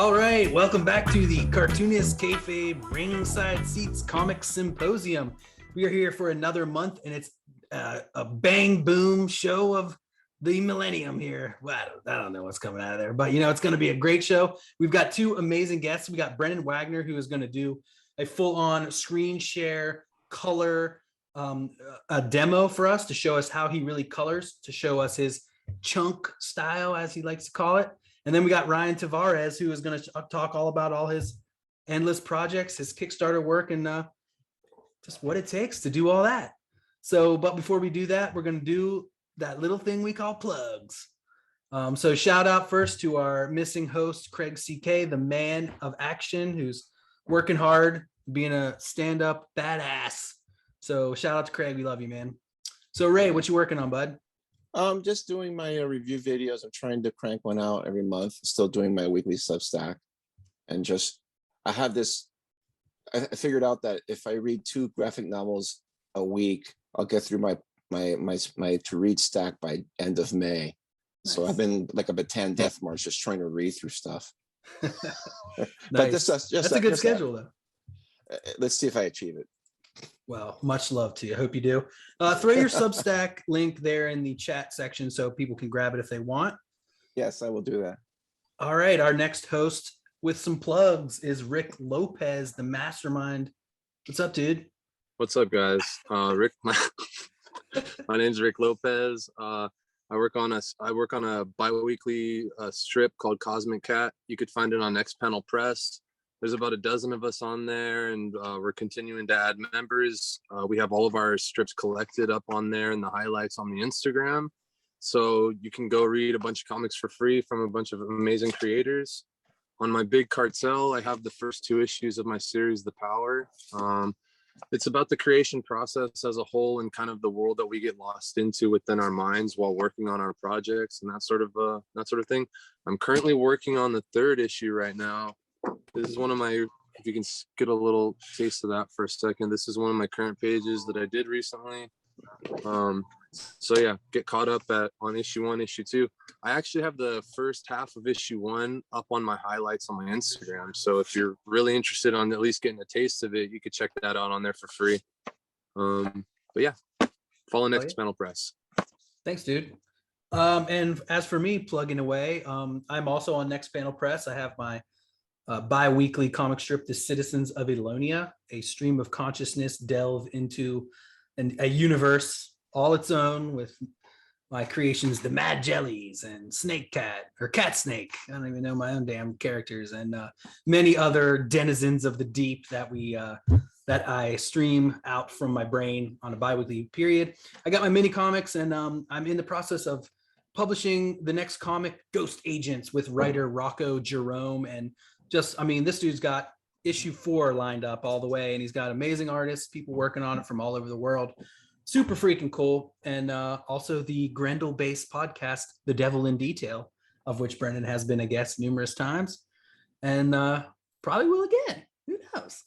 All right, welcome back to the Cartoonist Kayfabe Ringside Seats Comics Symposium. We are here for another month, and it's a bang boom show of the millennium here. Well, I don't know what's coming out of there, but it's going to be a great show. We've got two amazing guests. We got Brennan Wagner, who is going to do a full-on screen share color a demo for us to show us how he really colors, to show us his chunk style, as he likes to call it. And then we got Ryan Tavarez, who is going to talk all about all his endless projects, his Kickstarter work, and just what it takes to do all that. So, but before we do that, we're going to do that little thing we call plugs. So shout out first to our missing host, Craig CK, the man of action, who's working hard, being a stand-up badass. So shout out to Craig. We love you, man. So Ray, what you working on, bud? Just doing my review videos. I'm trying to crank one out every month. Still doing my weekly Substack, and I have this. I figured out that if I read 2 graphic novels a week, I'll get through my to read stack by end of May. Nice. So I've been like a Bataan death march, just trying to read through stuff. Nice. But that's a good schedule, though. Let's see if I achieve it. Well, much love to you. I hope you do. Throw your Substack link there in the chat section so people can grab it if they want. Yes, I will do that. All right. Our next host with some plugs is Rick Lopez, the mastermind. What's up, dude? What's up, guys? Rick, my name's Rick Lopez. I work on a bi-weekly strip called Cosmic Cat. You could find it on Next Panel Press. There's about a dozen of us on there, and we're continuing to add members. We have all of our strips collected up on there and the highlights on the Instagram. So you can go read a bunch of comics for free from a bunch of amazing creators. On my big cartel, I have the first 2 issues of my series, The Power. It's about the creation process as a whole and kind of the world that we get lost into within our minds while working on our projects and that sort of thing. I'm currently working on the 3rd issue right now. This is one of my, if you can get a little taste of that for a second, this is one of my current pages that I did recently. So yeah, get caught up on issue 1, issue 2. I actually have the first half of issue 1 up on my highlights on my Instagram. So if you're really interested on at least getting a taste of it, you could check that out on there for free. But yeah, follow Next Panel Press. Thanks, dude. And as for me, plugging away, I'm also on Next Panel Press. I have my bi-weekly comic strip, The Citizens of Elonia, a stream of consciousness delve into a universe all its own with my creations, the Mad Jellies and Snake Cat or Cat Snake. I don't even know my own damn characters, and many other denizens of the deep that I stream out from my brain on a bi-weekly period. I got my mini comics, and I'm in the process of publishing the next comic, Ghost Agents, with writer Rocco Jerome. And this dude's got issue 4 lined up all the way, and he's got amazing artists, people working on it from all over the world. Super freaking cool. And also the Grendel-based podcast, The Devil in Detail, of which Brennan has been a guest numerous times, and probably will again. Who knows?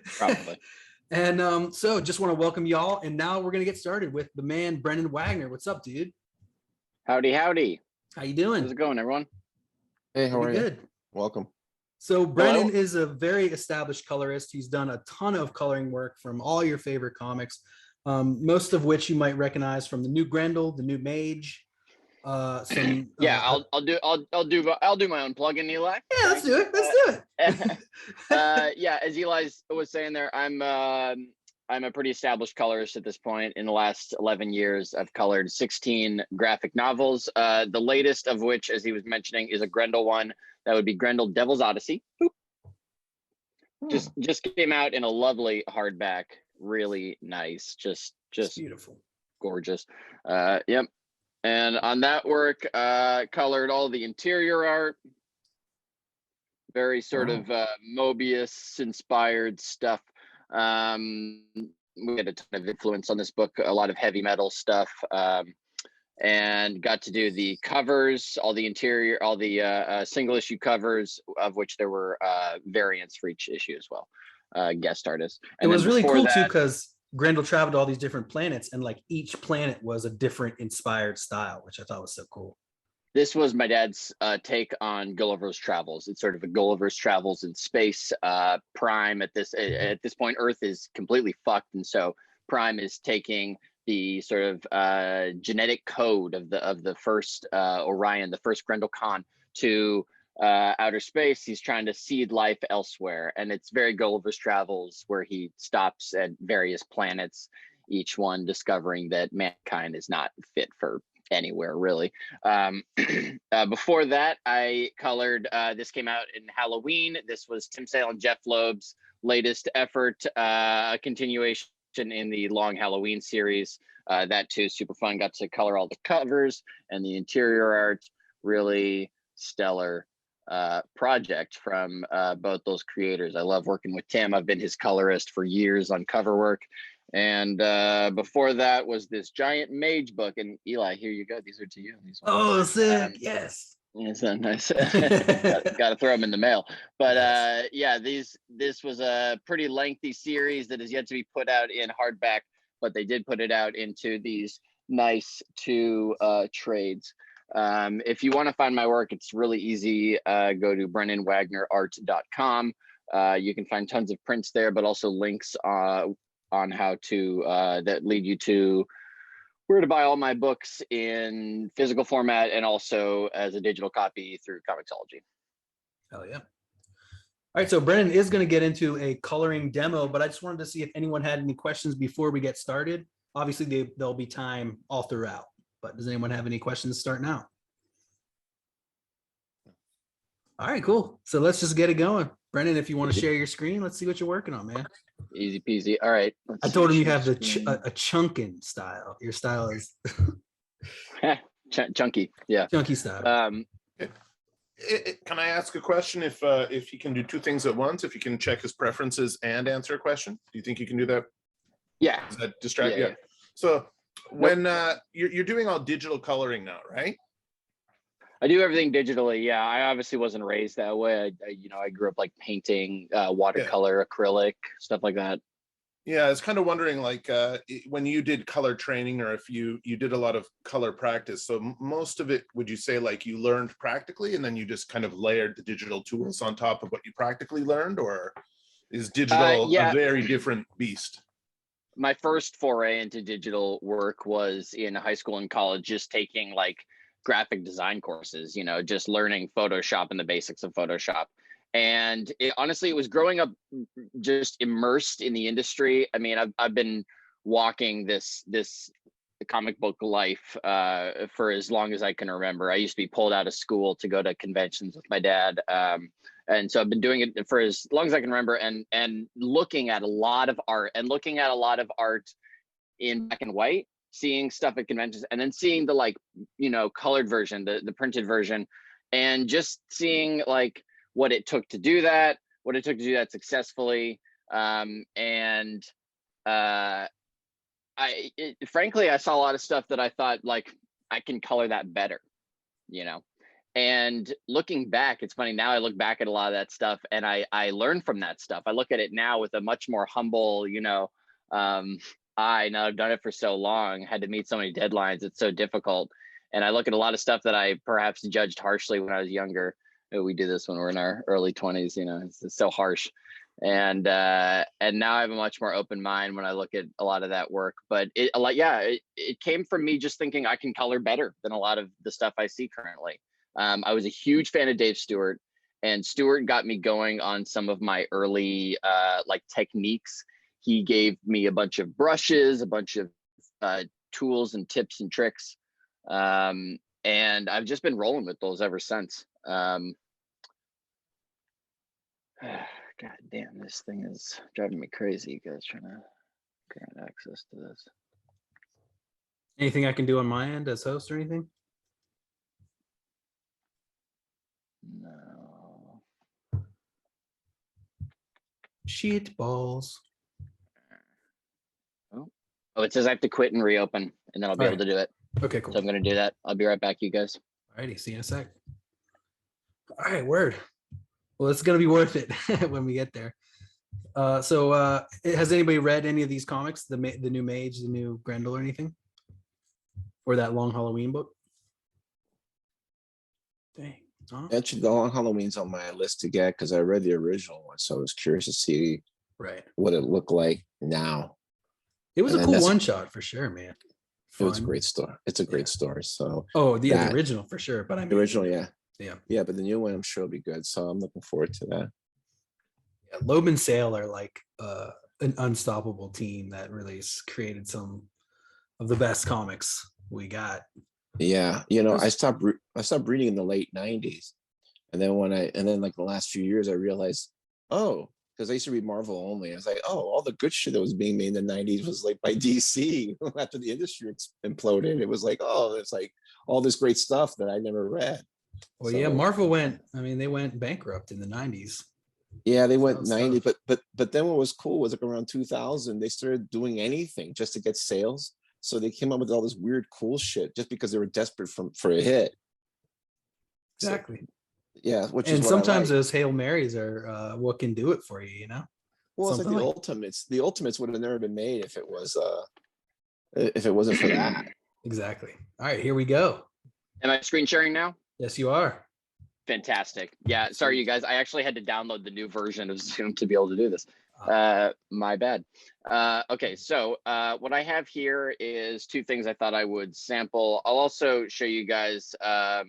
Probably. And so just want to welcome y'all. And now we're going to get started with the man, Brennan Wagner. What's up, dude? Howdy, howdy. How you doing? How's it going, everyone? Hey, how are you? Good. Welcome. So Brennan is a very established colorist. He's done a ton of coloring work from all your favorite comics, most of which you might recognize from the new Grendel, the new Mage. I'll do my own plug-in, Eli. Yeah, let's do it. Yeah, as Eli was saying there, I'm a pretty established colorist at this point. In the last 11 years, I've colored 16 graphic novels. The latest of which, as he was mentioning, is a Grendel one. That would be Grendel Devil's Odyssey. Just came out in a lovely hardback, really nice, just beautiful, gorgeous. Yep. And on that work, colored all the interior art, very sort of Mobius inspired stuff. We had a ton of influence on this book, a lot of heavy metal stuff, and got to do the covers, all the interior, all the single issue covers, of which there were variants for each issue as well, guest artists. And it was really cool too, because Grendel traveled to all these different planets, and like each planet was a different inspired style, which I thought was so cool. This was my dad's take on Gulliver's Travels. It's sort of a Gulliver's Travels in space. Prime at this point, Earth is completely fucked, and so Prime is taking the sort of genetic code of the first Orion, the first Grendel Khan, to outer space. He's trying to seed life elsewhere, and it's very Gulliver's Travels, where he stops at various planets, each one discovering that mankind is not fit for anywhere really. Before that, I colored, this came out in Halloween. This was Tim Sale and Jeff Loeb's latest effort, a continuation in the long Halloween series. That too, super fun. Got to color all the covers and the interior art. Really stellar project from both those creators. I love working with Tim. I've been his colorist for years on cover work. And before that was this giant mage book. And Eli, here you go. These are to you. These ones. Oh, sick. Yes. It's a nice. Got to throw them in the mail. But yeah, this was a pretty lengthy series that is yet to be put out in hardback, but they did put it out into these nice two trades. If you want to find my work, it's really easy. Go to brennanwagnerart.com. You can find tons of prints there, but also links on how to that lead you to where to buy all my books in physical format and also as a digital copy through Comixology. Hell yeah. All right, so Brennan is going to get into a coloring demo, but I just wanted to see if anyone had any questions before we get started. Obviously, there'll be time all throughout, but does anyone have any questions starting out? All right, cool. So let's just get it going. Brennan, if you want to share your screen, let's see what you're working on, man. Easy peasy. All right. I told him you have the a chunkin style. Your style is chunky. Yeah. Chunky style. Can I ask a question? If he can do two things at once, if you can check his preferences and answer a question, do you think you can do that? Yeah. Does that distract you? Yeah. So when you're doing all digital coloring now, right? I do everything digitally. Yeah, I obviously wasn't raised that way. I grew up like painting, watercolor, acrylic, stuff like that. Yeah, I was kind of wondering, like, when you did color training, or if you did a lot of color practice. So most of it, would you say, like, you learned practically, and then you just kind of layered the digital tools on top of what you practically learned, or is digital a very different beast? My first foray into digital work was in high school and college, just taking like graphic design courses, just learning Photoshop and the basics of Photoshop. And honestly, it was growing up just immersed in the industry. I mean, I've been walking this comic book life for as long as I can remember. I used to be pulled out of school to go to conventions with my dad. And so I've been doing it for as long as I can remember, and looking at a lot of art in black and white, seeing stuff at conventions, and then seeing the colored version, the printed version, and just seeing like what it took to do that successfully. Frankly, I saw a lot of stuff that I thought, like, I can color that better, and looking back, it's funny now, I look back at a lot of that stuff and I learn from that stuff. I look at it now with a much more humble, now I've done it for so long, had to meet so many deadlines. It's so difficult. And I look at a lot of stuff that I perhaps judged harshly when I was younger. We do this when we're in our early 20s, it's so harsh. And now I have a much more open mind when I look at a lot of that work. But it came from me just thinking I can color better than a lot of the stuff I see currently. I was a huge fan of Dave Stewart, and Stewart got me going on some of my early techniques. He gave me a bunch of brushes, a bunch of tools and tips and tricks. And I've just been rolling with those ever since. God damn, this thing is driving me crazy. You guys trying to grant access to this. Anything I can do on my end as host or anything? No. Shit balls. Oh, it says I have to quit and reopen, and then I'll be able to do it. Okay, cool. So I'm going to do that. I'll be right back, you guys. Alrighty, see you in a sec. All right, word. Well, it's going to be worth it when we get there. So has anybody read any of these comics, the new Mage, the new Grendel, or anything? Or that long Halloween book? Dang. Huh? Actually, the Long Halloween's on my list to get because I read the original one, so I was curious to see Right. what it looked like now. It was And a then cool that's one shot for sure, man. It was a Fun. great story. It's a great story. So Oh, the that original for sure. But I the mean, original, yeah, yeah. but the new one I'm sure will be good. So I'm looking forward to that. Yeah, Loeb and Sale are like an unstoppable team that really created some of the best comics we got. Yeah, you know, I stopped reading in the late '90s, and then like the last few years, I realized, oh, because I used to read Marvel only. I was like, oh, all the good shit that was being made in the '90s was like by DC. After the industry imploded, it was like, oh, it's like all this great stuff that I never read. Well, So, yeah, Marvel went. I mean, they went bankrupt in the '90s. yeah, they went Stuff. 90, but then what was cool was like around 2000, they started doing anything just to get sales. So they came up with all this weird, cool shit just because they were desperate for a hit. Exactly. So, yeah, which And is what sometimes I like. those Hail Marys are what can do it for you, you know? Well, it's like Something the like Ultimates. The Ultimates would have never been made if it wasn't for that. exactly. All right, here we go. Am I screen sharing now? Yes, you are. Fantastic. Yeah, sorry, you guys. I actually had to download the new version of Zoom to be able to do this. My bad. Okay, so what I have here is two things I thought I would sample. I'll also show you guys a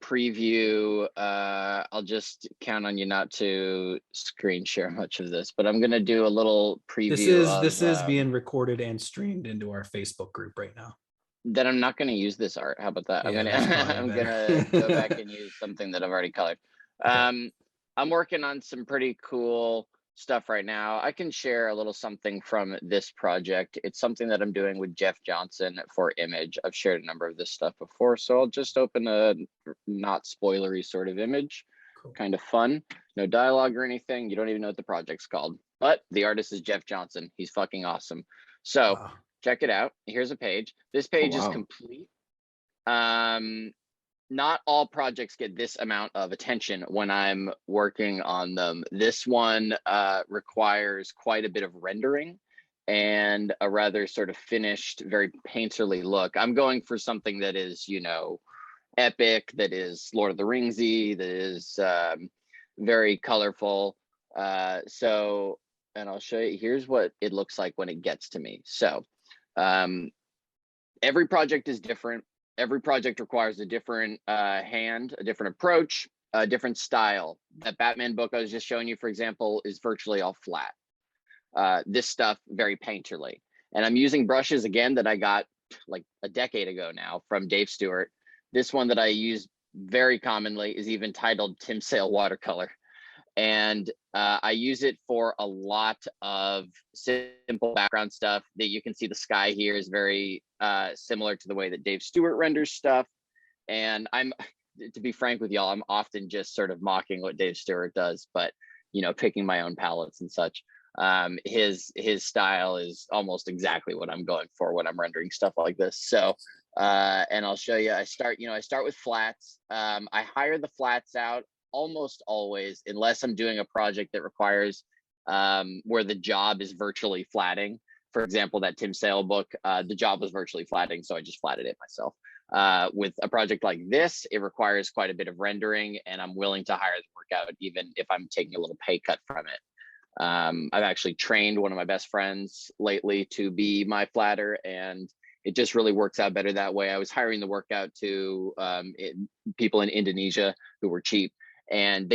preview. I'll just count on you not to screen share much of this, but I'm going to do a little preview. This is being recorded and streamed into our Facebook group right now. Then I'm not going to use this art. How about that? Yeah, I'm gonna go back and use something that I've already colored. Okay. I'm working on some pretty cool stuff right now. I can share a little something from this project. It's something that I'm doing with Jeff Johnson for Image. I've shared a number of this stuff before, so I'll just open a not spoilery sort of image. Cool. Kind of fun. No dialogue or anything. You don't even know what the project's called, but the artist is Jeff Johnson. He's fucking awesome. So. Wow. Check it out. Here's a page. This page is complete. Not all projects get this amount of attention when I'm working on them. This one requires quite a bit of rendering and a rather sort of finished, very painterly look. I'm going for something that is, you know, epic, that is Lord of the Ringsy, that is very colorful. And I'll show you, here's what it looks like when it gets to me. So every project is different. Every project requires a different hand, a different approach, a different style. That Batman book I was just showing you, for example, is virtually all flat. This stuff, very painterly. And I'm using brushes, again, that I got like a decade ago now from Dave Stewart. This one that I use very commonly is even titled Tim Sale Watercolor. And I use it for a lot of simple background stuff. That you can see the sky here is very similar to the way that Dave Stewart renders stuff. And to be frank with y'all, I'm often just sort of mocking what Dave Stewart does, but, you know, picking my own palettes and such. His style is almost exactly what I'm going for when I'm rendering stuff like this. So, and I'll show you, I start with flats. I hire the flats out almost always, unless I'm doing a project that requires where the job is virtually flatting. For example, that Tim Sale book, the job was virtually flatting, so I just flatted it myself. With a project like this, it requires quite a bit of rendering, and I'm willing to hire the work out even if I'm taking a little pay cut from it. I've actually trained one of my best friends lately to be my flatter, and it just really works out better that way. I was hiring the work out to people in Indonesia who were cheap, and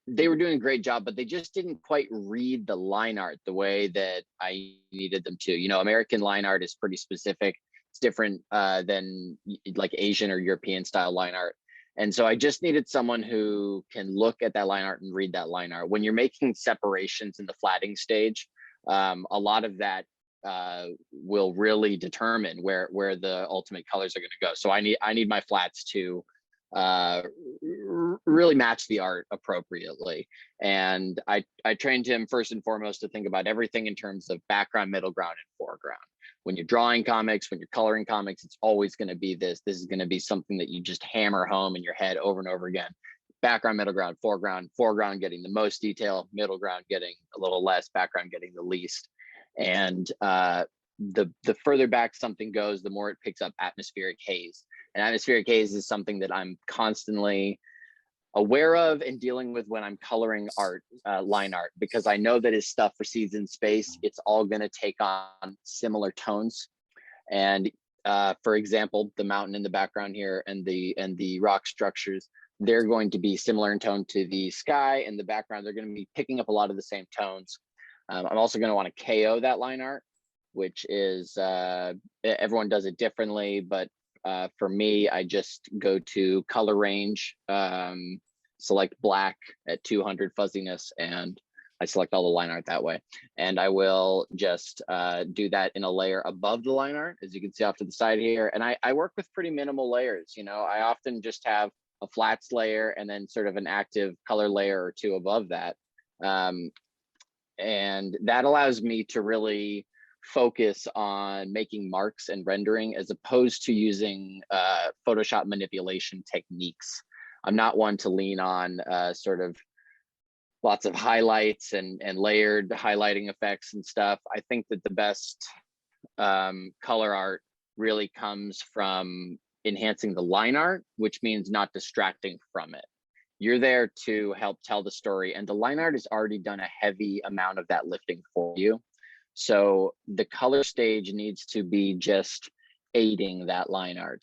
they were doing a great job, but they just didn't quite read the line art the way that I needed them to. You know, American line art is pretty specific. It's different than like Asian or European style line art. And so I just needed someone who can look at that line art and read that line art. When you're making separations in the flatting stage, a lot of that will really determine where the ultimate colors are going to go. So I need my flats to really match the art appropriately. And I trained him first and foremost to think about everything in terms of background, middle ground, and foreground. When you're drawing comics, when you're coloring comics, it's always going to be this. This is going to be something that you just hammer home in your head over and over again. Background, middle ground, foreground getting the most detail, middle ground getting a little less, background getting the least. And the further back something goes, the more it picks up atmospheric haze. And atmospheric haze is something that I'm constantly aware of and dealing with when I'm coloring art, line art, because I know that his stuff for Seeds in Space, it's all going to take on similar tones. And for example, the mountain in the background here and the rock structures, they're going to be similar in tone to the sky and the background. They're going to be picking up a lot of the same tones. I'm also going to want to KO that line art, which is, everyone does it differently, but for me, I just go to color range, select black at 200 fuzziness, and I select all the line art that way. And I will just do that in a layer above the line art, as you can see off to the side here. And I work with pretty minimal layers. You know, I often just have a flats layer and then sort of an active color layer or two above that. And that allows me to really focus on making marks and rendering as opposed to using Photoshop manipulation techniques. I'm not one to lean on sort of lots of highlights and layered highlighting effects and stuff. I think that the best color art really comes from enhancing the line art, which means not distracting from it. You're there to help tell the story, and the line art has already done a heavy amount of that lifting for you. So the color stage needs to be just aiding that line art.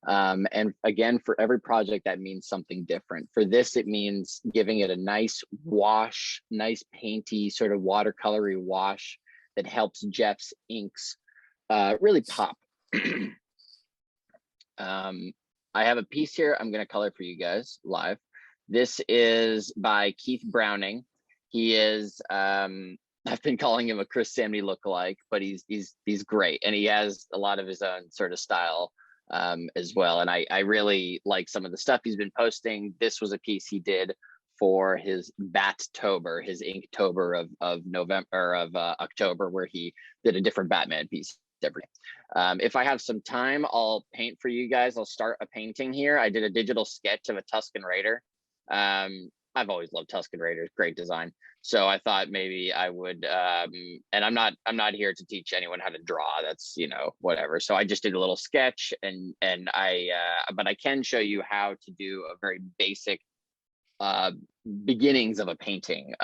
And again, for every project, that means something different. For this, it means giving it a nice wash, nice painty, sort of watercolory wash that helps Jeff's inks really pop. I have a piece here I'm going to color for you guys live. This is by Keith Browning. He is, I've been calling him a Chris Samney lookalike, but he's great. And he has a lot of his own sort of style as well. And I really like some of the stuff he's been posting. This was a piece he did for his Bat-tober, his Inktober of November, of October, where he did a different Batman piece every day. If I have some time, I'll paint for you guys. I'll start a painting here. I did a digital sketch of a Tusken Raider. I've always loved Tusken Raiders, great design. So I thought maybe I would, and I'm not here to teach anyone how to draw. That's, you know, whatever. So I just did a little sketch, but I can show you how to do a very basic beginnings of a painting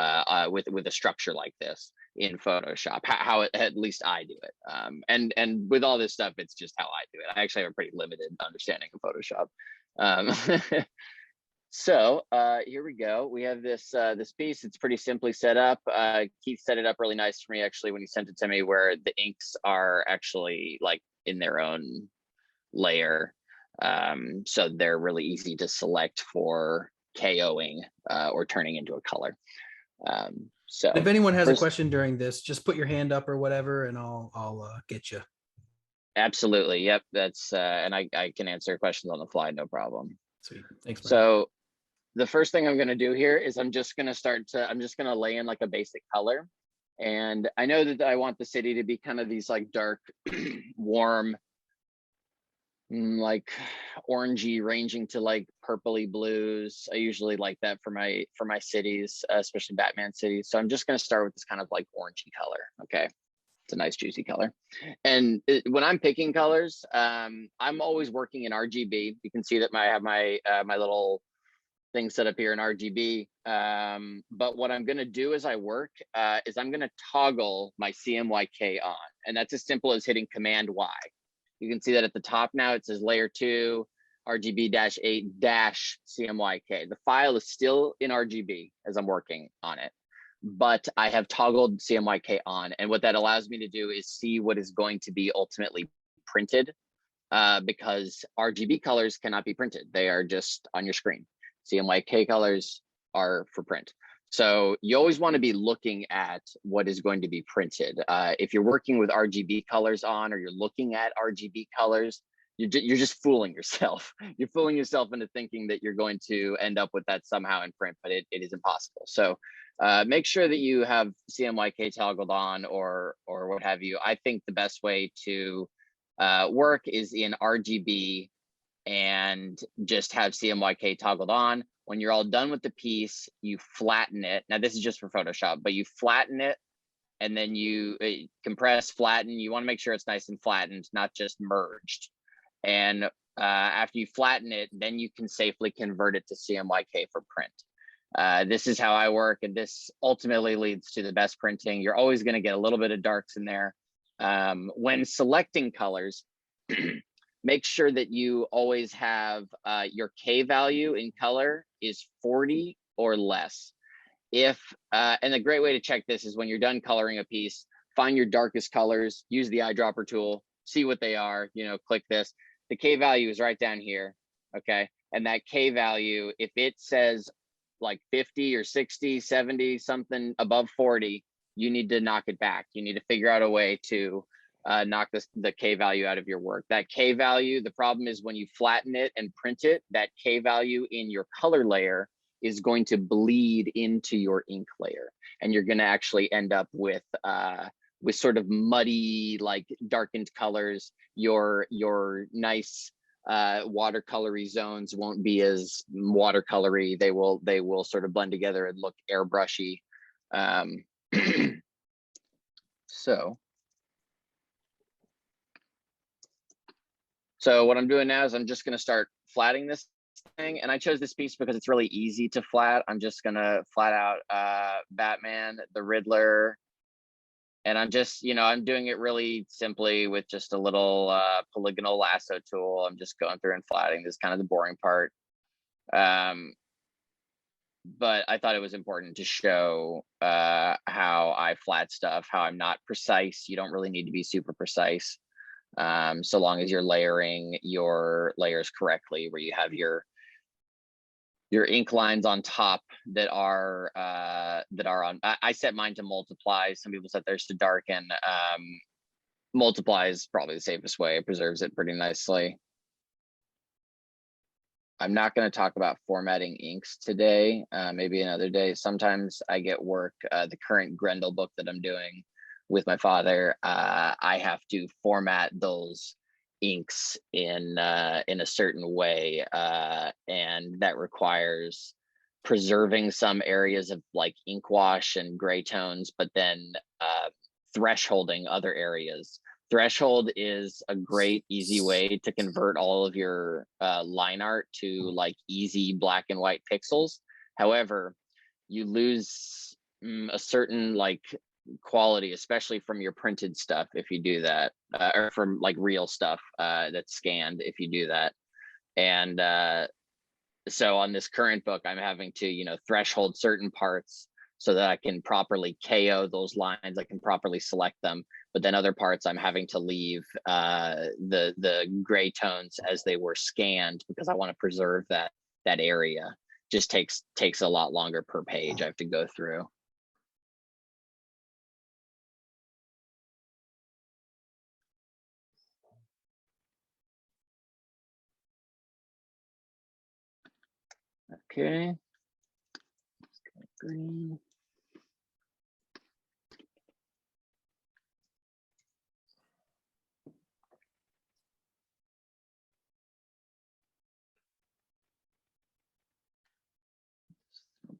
with a structure like this in Photoshop. How at least I do it. And with all this stuff, it's just how I do it. I actually have a pretty limited understanding of Photoshop. So here we go. We have this this piece. It's pretty simply set up. Keith set it up really nice for me actually when he sent it to me, where the inks are actually like in their own layer. So they're really easy to select for KOing or turning into a color. So if anyone has a question during this, just put your hand up or whatever, and I'll get you. Absolutely. Yep. That's and I can answer questions on the fly, no problem. Sweet. Thanks, Brian. So the first thing I'm going to do here is I'm just going to lay in like a basic color. And I know that I want the city to be kind of these like dark, warm, like orangey, ranging to like purpley blues. I usually like that for my cities, especially Batman cities. So I'm just going to start with this kind of like orangey color. Okay. It's a nice juicy color. And when I'm picking colors, I'm always working in RGB. You can see that I have my little thing set up here in RGB. But what I'm going to do as I work is I'm going to toggle my CMYK on. And that's as simple as hitting Command Y. You can see that at the top now it says layer 2 RGB-8 CMYK. The file is still in RGB as I'm working on it, but I have toggled CMYK on. And what that allows me to do is see what is going to be ultimately printed because RGB colors cannot be printed. They are just on your screen. CMYK colors are for print. So you always want to be looking at what is going to be printed. If you're working with RGB colors on, or you're looking at RGB colors, you're just fooling yourself. You're fooling yourself into thinking that you're going to end up with that somehow in print, but it is impossible. So make sure that you have CMYK toggled on or what have you. I think the best way to work is in RGB and just have CMYK toggled on. When you're all done with the piece, you flatten it. Now this is just for Photoshop, but you flatten it and then you compress, flatten. You want to make sure it's nice and flattened, not just merged. And after you flatten it, then you can safely convert it to CMYK for print. This is how I work, and this ultimately leads to the best printing. You're always going to get a little bit of darks in there. When selecting colors, make sure that you always have your K value in color is 40 or less. And a great way to check this is when you're done coloring a piece, find your darkest colors, use the eyedropper tool, see what they are, click this. The K value is right down here, okay? And that K value, if it says like 50 or 60, 70, something above 40, you need to knock it back. You need to figure out a way to knock the K value out of your work. That K value, the problem is when you flatten it and print it, that K value in your color layer is going to bleed into your ink layer. And you're gonna actually end up with sort of muddy, like darkened colors. Your nice watercolory zones won't be as watercolory. They will sort of blend together and look airbrushy. So what I'm doing now is I'm just going to start flatting this thing, and I chose this piece because it's really easy to flat. I'm just going to flat out Batman, the Riddler, and I'm just, I'm doing it really simply with just a little polygonal lasso tool. I'm just going through and flatting. This is kind of the boring part. But I thought it was important to show how I flat stuff, how I'm not precise. You don't really need to be super precise. So long as you're layering your layers correctly, where you have your ink lines on top that are on. I set mine to multiply. Some people set theirs to darken. Multiply is probably the safest way. It preserves it pretty nicely. I'm not going to talk about formatting inks today. Maybe another day. Sometimes I get work. The current Grendel book that I'm doing with my father, I have to format those inks in a certain way, and that requires preserving some areas of like ink wash and gray tones, but then thresholding other areas. Threshold is a great, easy way to convert all of your line art to like easy black and white pixels. However, you lose a certain like quality, especially from your printed stuff if you do that, or from like real stuff that's scanned if you do that. And so on this current book, I'm having to, threshold certain parts so that I can properly KO those lines, I can properly select them. But then other parts I'm having to leave the gray tones as they were scanned because I want to preserve that area. Just takes a lot longer per page I have to go through. Okay. Green.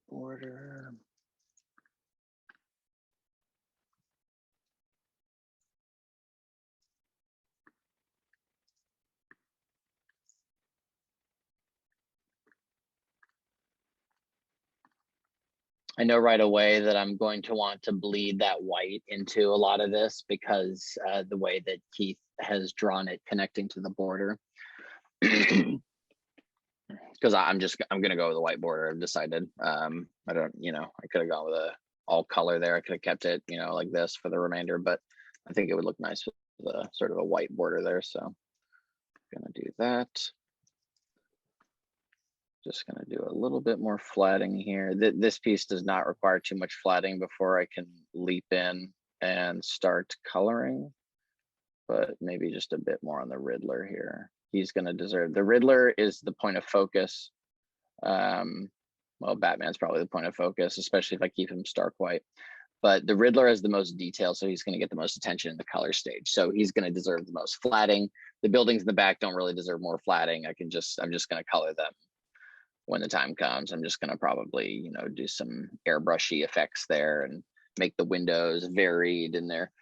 Border. I know right away that I'm going to want to bleed that white into a lot of this because the way that Keith has drawn it connecting to the border. Because I'm going to go with a white border. I've decided. I don't, I could have gone with a all color there. I could have kept it, like this for the remainder, but I think it would look nice with the sort of a white border there. So I'm going to do that. Just going to do a little bit more flatting here. This piece does not require too much flatting before I can leap in and start coloring, but maybe just a bit more on the Riddler here. He's going to deserve, the Riddler is the point of focus. Well, Batman's probably the point of focus, especially if I keep him stark white. But the Riddler has the most detail, so he's going to get the most attention in the color stage. So he's going to deserve the most flatting. The buildings in the back don't really deserve more flatting. I'm just going to color them when the time comes. I'm just going to probably, do some airbrushy effects there and make the windows varied in there,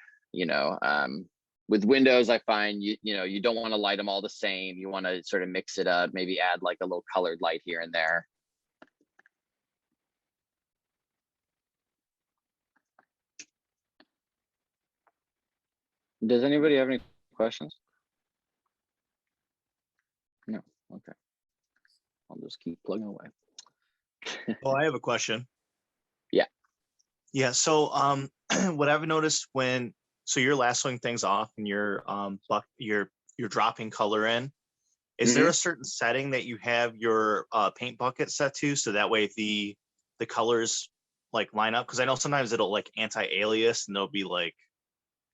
With Windows, I find you don't want to light them all the same. You want to sort of mix it up, maybe add like a little colored light here and there. Does anybody have any questions? No. Okay. I'll just keep plugging away. Oh, I have a question. Yeah. Yeah. So what I've noticed so you're lassoing things off and you're dropping color in. Is there a certain setting that you have your paint bucket set to, so that way the colors like line up? Because I know sometimes it'll like anti-alias and there'll be like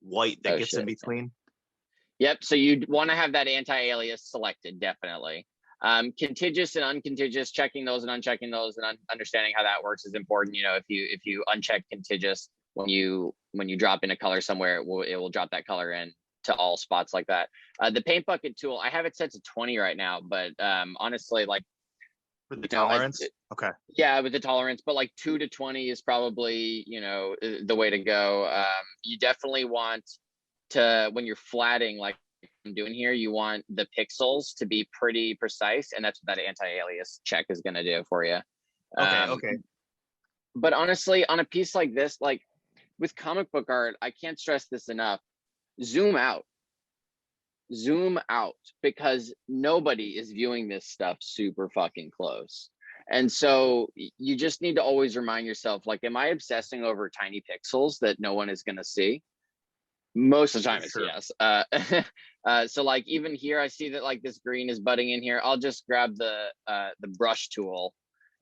white that gets in between. Yep. So you want to have that anti-alias selected, definitely. Contiguous and uncontiguous, checking those and unchecking those and understanding how that works is important. If you uncheck contiguous, when you drop in a color somewhere, it will drop that color in to all spots like that. The paint bucket tool, I have it set to 20 right now, but honestly, like with the tolerance, okay, yeah, with the tolerance, but like 2 to 20 is probably the way to go. You definitely want to, when you're flatting, like I'm doing here, you want the pixels to be pretty precise, and that's what that anti-alias check is going to do for you. Okay. But honestly, on a piece like this, like with comic book art, I can't stress this enough. Zoom out, because nobody is viewing this stuff super fucking close. And so you just need to always remind yourself, like, am I obsessing over tiny pixels that no one is going to see? Most of the time it's yes. So like even here, I see that like this green is butting in here. I'll just grab the brush tool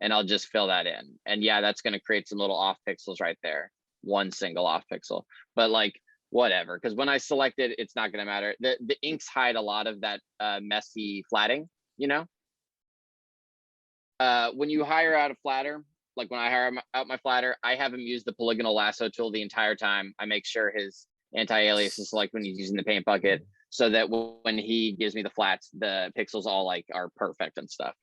and I'll just fill that in. And yeah, that's going to create some little off pixels right there. One single off pixel, but like whatever, because when I select it, it's not going to matter. The inks hide a lot of that messy flatting, when you hire out a flatter, like when I hire out my flatter, I have him use the polygonal lasso tool the entire time. I make sure his anti-alias is like when he's using the paint bucket, so that when he gives me the flats, the pixels all like are perfect and stuff.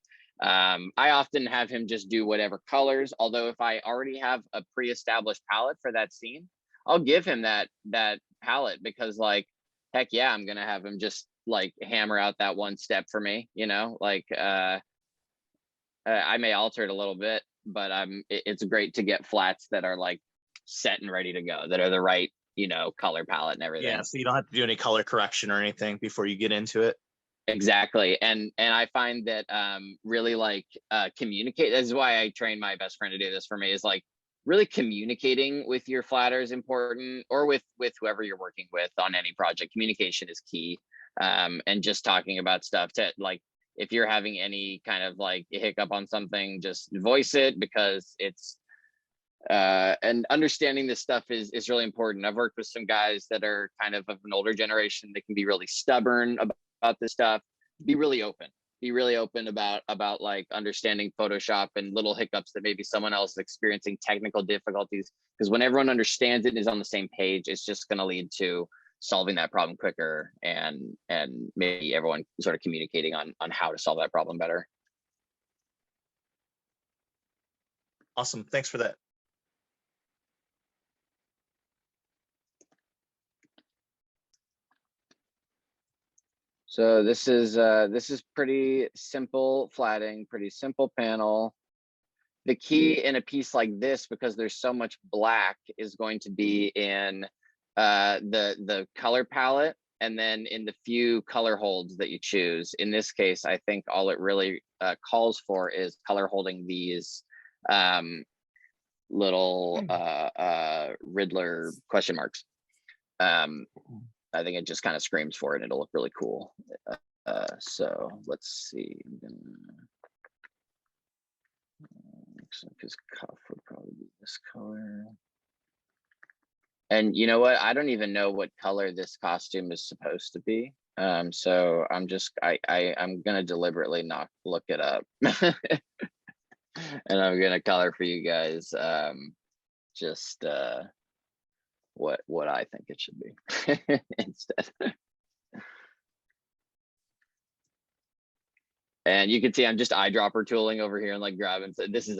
I often have him just do whatever colors, although if I already have a pre-established palette for that scene, I'll give him that palette, because like, heck yeah, I'm gonna have him just like hammer out that one step for me, like I may alter it a little bit, but it's great to get flats that are like set and ready to go, that are the right color palette and everything. Yeah, so you don't have to do any color correction or anything before you get into it. Exactly. And I find that really like communicate. That's why I train my best friend to do this for me, is like really communicating with your flatter is important, or with whoever you're working with on any project. Communication is key. And just talking about stuff to, like, if you're having any kind of like a hiccup on something, just voice it, because it's and understanding this stuff is really important. I've worked with some guys that are kind of an older generation that can be really stubborn about this stuff. Be really open about like understanding Photoshop and little hiccups that maybe someone else is experiencing, technical difficulties, because when everyone understands it and is on the same page, it's just going to lead to solving that problem quicker, and maybe everyone sort of communicating on how to solve that problem better. Awesome, thanks for that. So this is pretty simple flatting, pretty simple panel. The key in a piece like this, because there's so much black, is going to be in the color palette, and then in the few color holds that you choose. In this case, I think all it really calls for is color holding these little Riddler question marks. I think it just kind of screams for it, and it'll look really cool. So let's see. Looks like his cuff would probably be this color. And you know what? I don't even know what color this costume is supposed to be. So I'm gonna deliberately not look it up, and I'm gonna color for you guys. Just what I think it should be instead. And you can see I'm just eyedropper tooling over here and like grabbing. This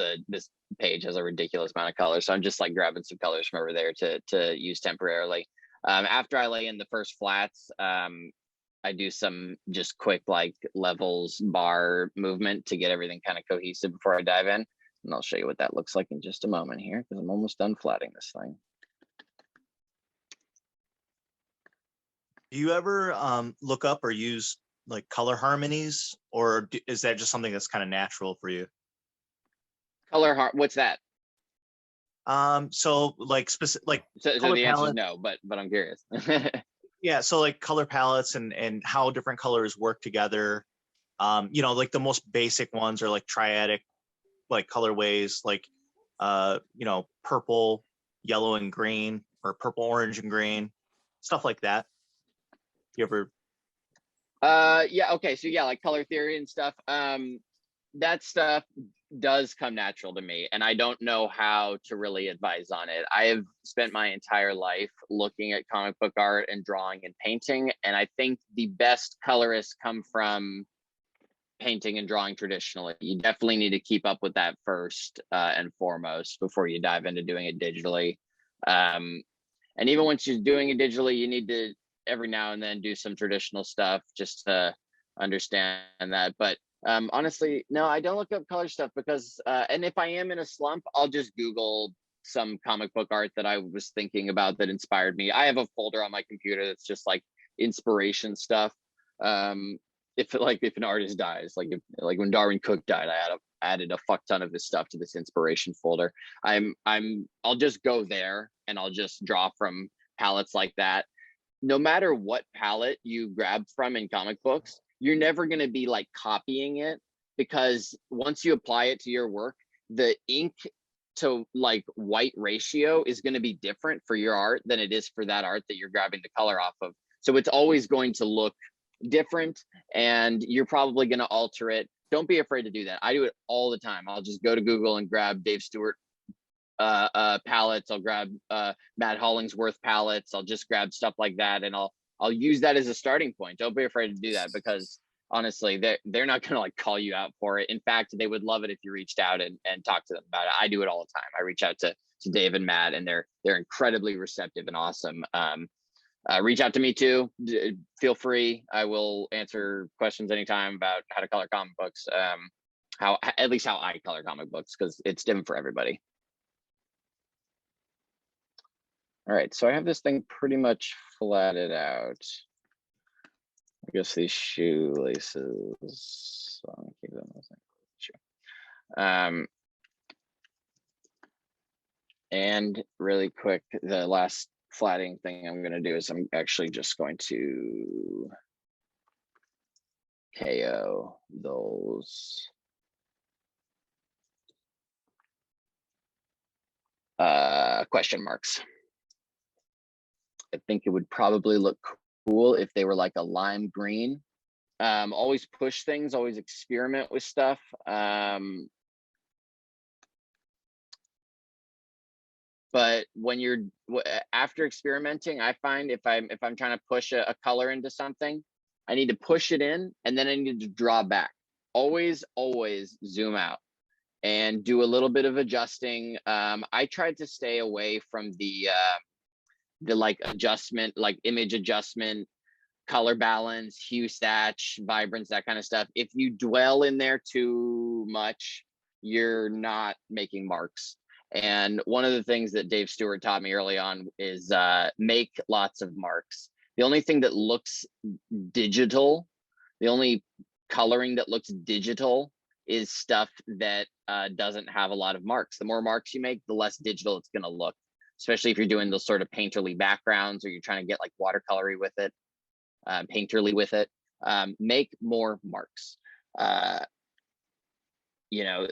page has a ridiculous amount of colors, so I'm just like grabbing some colors from over there to use temporarily. After I lay in the first flats, I do some just quick like levels bar movement to get everything kind of cohesive before I dive in. And I'll show you what that looks like in just a moment here, because I'm almost done flatting this thing. Do you ever look up or use like color harmonies, or is that just something that's kind of natural for you? What's that? So like specific, like So the answer palette. is no, but I'm curious. Yeah, so like color palettes and how different colors work together. You know, like the most basic ones are like triadic, like colorways, like you know, purple, yellow, and green, or purple, orange, and green, stuff like that. You ever? Yeah, okay, so yeah, like color theory and stuff. That stuff does come natural to me, and I don't know how to really advise on it. I have spent my entire life looking at comic book art and drawing and painting, and I think the best colorists come from painting and drawing traditionally. You definitely need to keep up with that first and foremost before you dive into doing it digitally. And even once you're doing it digitally, you need to every now and then do some traditional stuff just to understand that. But honestly, no, I don't look up color stuff because, and if I am in a slump, I'll just Google some comic book art that I was thinking about that inspired me. I have a folder on my computer that's just like inspiration stuff. If an artist dies, like when Darwin Cook died, I added a fuck ton of his stuff to this inspiration folder. I'll just go there and I'll just draw from palettes like that. No matter what palette you grab from in comic books, you're never going to be like copying it, because once you apply it to your work, the ink to like white ratio is going to be different for your art than it is for that art that you're grabbing the color off of. So it's always going to look different, and you're probably going to alter it. Don't be afraid to do that. I do it all the time. I'll just go to Google and grab Dave Stewart palettes. I'll grab Matt Hollingsworth palettes. I'll just grab stuff like that, and I'll use that as a starting point. Don't be afraid to do that, because honestly, they're not going to like call you out for it. In fact, they would love it if you reached out and talked to them about it. I do it all the time. I reach out to Dave and Matt, and they're incredibly receptive and awesome. Reach out to me too. Feel free. I will answer questions anytime about how to color comic books. At least how I color comic books, because it's different for everybody. All right, so I have this thing pretty much flatted out. I guess these shoelaces. So I'm gonna keep them. And really quick, the last flatting thing I'm going to do is I'm actually just going to KO those question marks. I think it would probably look cool if they were like a lime green. Always push things, always experiment with stuff. But when you're after experimenting, I find if I'm trying to push a color into something, I need to push it in, and then I need to draw back. Always zoom out and do a little bit of adjusting. I tried to stay away from the like adjustment, like image adjustment, color balance, hue, satch, vibrance, that kind of stuff. If you dwell in there too much, you're not making marks. And one of the things that Dave Stewart taught me early on is make lots of marks. The only thing that looks digital, the only coloring that looks digital is stuff that doesn't have a lot of marks. The more marks you make, the less digital it's going to look, especially if you're doing those sort of painterly backgrounds, or you're trying to get like watercolory with it, painterly with it. Make more marks. You know,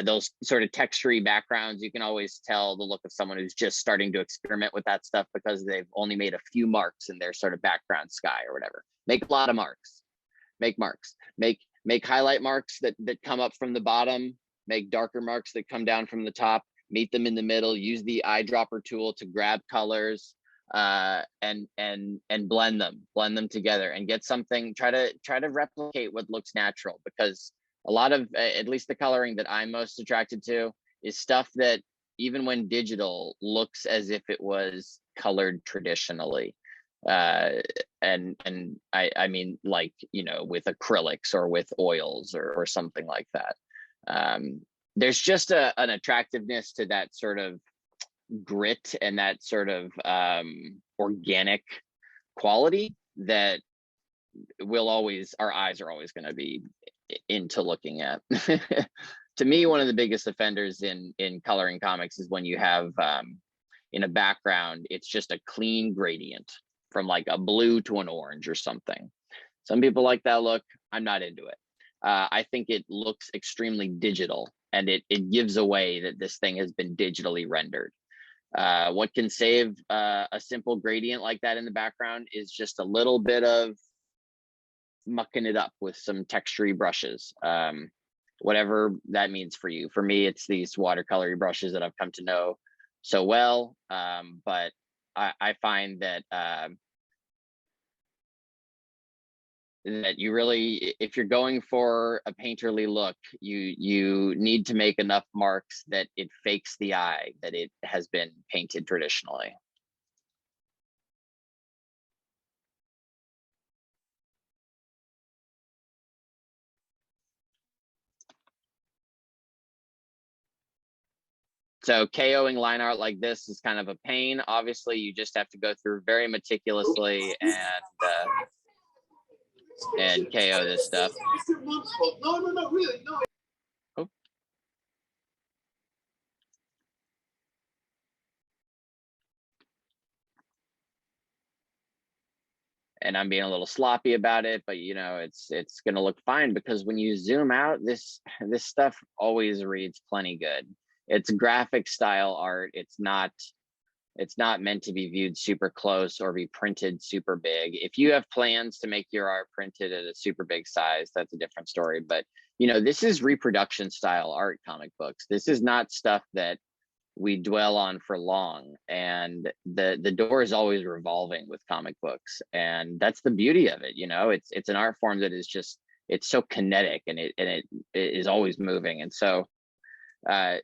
those sort of textury backgrounds, you can always tell the look of someone who's just starting to experiment with that stuff because they've only made a few marks in their sort of background sky or whatever. Make a lot of marks. Make marks. Make highlight marks that come up from the bottom. Make darker marks that come down from the top. Meet them in the middle. Use the eyedropper tool to grab colors and blend them together and get something. Try to replicate what looks natural, because a lot of, at least the coloring that I'm most attracted to, is stuff that even when digital, looks as if it was colored traditionally. And I mean, like, you know, with acrylics or with oils or something like that. There's just an attractiveness to that sort of grit and that sort of organic quality that our eyes are always going to be into looking at. To me, one of the biggest offenders in coloring comics is when you have in a background, it's just a clean gradient from like a blue to an orange or something. Some people like that look. I'm not into it. I think it looks extremely digital, and it gives away that this thing has been digitally rendered. What can save a simple gradient like that in the background is just a little bit of mucking it up with some textury brushes, whatever that means for you. For me, it's these watercolory brushes that I've come to know so well, but I find that that you really, if you're going for a painterly look, you need to make enough marks that it fakes the eye that it has been painted traditionally. So KOing line art like this is kind of a pain. Obviously, you just have to go through very meticulously and KO this stuff. Oh. And I'm being a little sloppy about it, but you know, it's gonna look fine, because when you zoom out, this stuff always reads plenty good. It's graphic style art. It's not meant to be viewed super close or be printed super big. If you have plans to make your art printed at a super big size, that's a different story. But you know, this is reproduction style art, comic books. This is not stuff that we dwell on for long, and the door is always revolving with comic books, and that's the beauty of it. You know, it's an art form that is just, it's so kinetic, and it is always moving. And so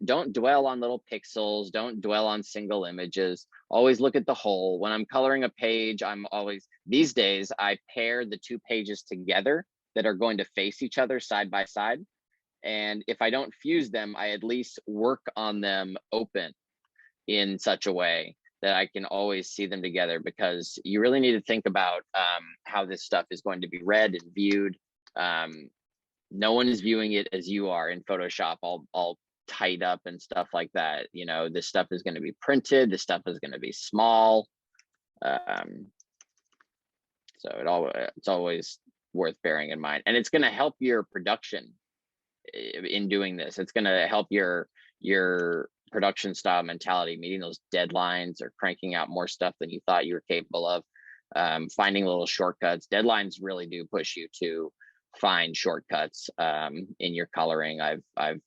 don't dwell on little pixels, don't dwell on single images, always look at the whole. When I'm coloring a page, I'm always, these days, I pair the two pages together that are going to face each other side by side. And if I don't fuse them, I at least work on them open in such a way that I can always see them together, because you really need to think about how this stuff is going to be read and viewed. No one is viewing it as you are in Photoshop, all tied up and stuff like that. You know, this stuff is going to be printed, this stuff is going to be small. So it's always worth bearing in mind, and it's going to help your production in doing this. It's going to help your production style mentality, meeting those deadlines or cranking out more stuff than you thought you were capable of, finding little shortcuts. Deadlines really do push you to find shortcuts in your coloring. I've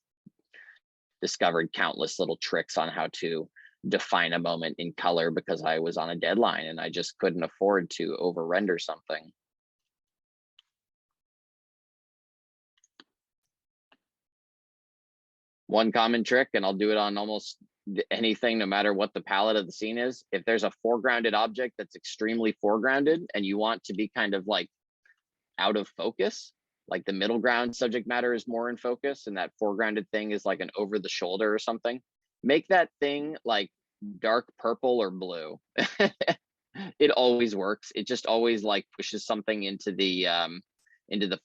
discovered countless little tricks on how to define a moment in color because I was on a deadline and I just couldn't afford to over render something. One common trick, and I'll do it on almost anything, no matter what the palette of the scene is. If there's a foregrounded object that's extremely foregrounded and you want to be kind of like out of focus, like the middle ground subject matter is more in focus and that foregrounded thing is like an over the shoulder or something, make that thing like dark purple or blue. It always works. It just always like pushes something into the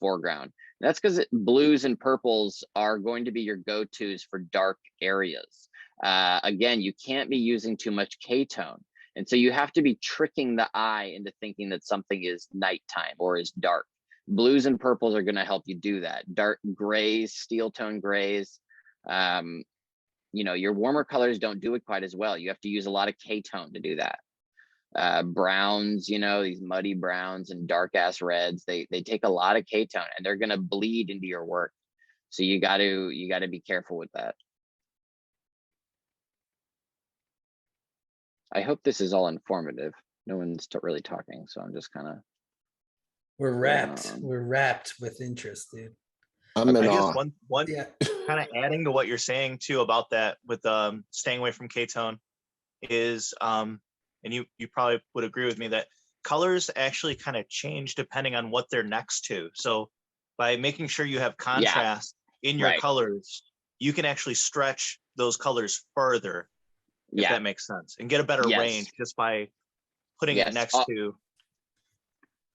foreground. That's because blues and purples are going to be your go-tos for dark areas. Again, you can't be using too much K-tone. And so you have to be tricking the eye into thinking that something is nighttime or is dark. Blues and purples are going to help you do that. Dark grays, steel tone grays. You know, your warmer colors don't do it quite as well. You have to use a lot of K-tone to do that. Browns, you know, these muddy browns and dark ass reds, they take a lot of K-tone and they're going to bleed into your work. So you got to be careful with that. I hope this is all informative. No one's really talking, so I'm just kind of. We're wrapped with interest, dude. I'm in I guess awe. one Yeah. kind of adding to what you're saying too about that with staying away from K-tone is and you probably would agree with me that colors actually kind of change depending on what they're next to. So by making sure you have contrast in your right. colors, you can actually stretch those colors further, if Yeah. that makes sense, and get a better Yes. range just by putting it Yes. next to.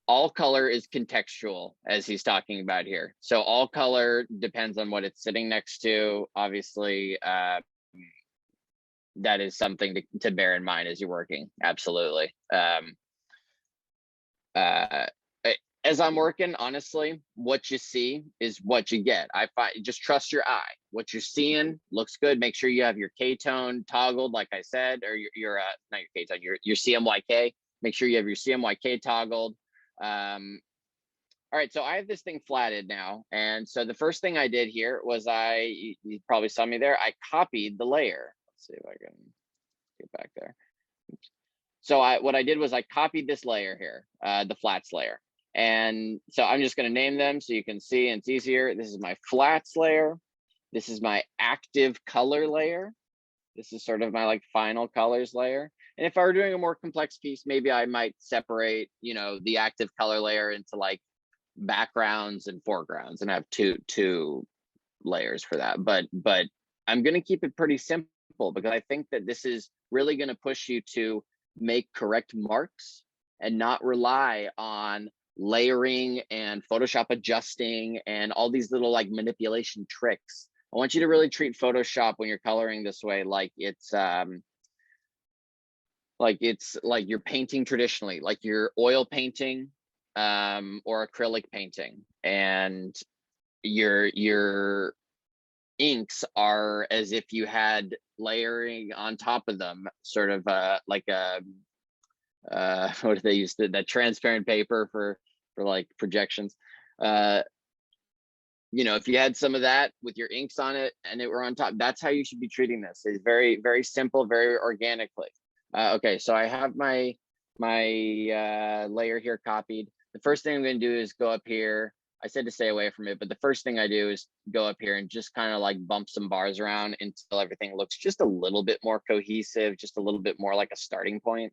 All color is contextual, as he's talking about here. So all color depends on what it's sitting next to. Obviously, that is something to bear in mind as you're working. Absolutely. As I'm working, honestly, what you see is what you get. I find just trust your eye. What you're seeing looks good. Make sure you have your K-tone toggled, like I said, or your not your K-tone, your CMYK. Make sure you have your CMYK toggled. All right, so I have this thing flatted now, and so the first thing I did here was you probably saw me there. I copied the layer. Let's see if I can get back there. So what I did was I copied this layer here, the flats layer. And so I'm just going to name them so you can see, and it's easier. This is my flats layer. This is my active color layer. This is sort of my like final colors layer. And if I were doing a more complex piece, maybe I might separate, the active color layer into like backgrounds and foregrounds and have two layers for that. But I'm going to keep it pretty simple because I think that this is really going to push you to make correct marks and not rely on layering and Photoshop adjusting and all these little like manipulation tricks. I want you to really treat Photoshop when you're coloring this way like it's like you're painting traditionally, like you're oil painting or acrylic painting, and your inks are as if you had layering on top of them, sort of like a what do they use, that transparent paper for like projections. If you had some of that with your inks on it and it were on top, that's how you should be treating this. It's very, very simple, very organically. Okay, so I have my layer here copied. The first thing I'm going to do is go up here. I said to stay away from it, but the first thing I do is go up here and just kind of like bump some bars around until everything looks just a little bit more cohesive, just a little bit more like a starting point.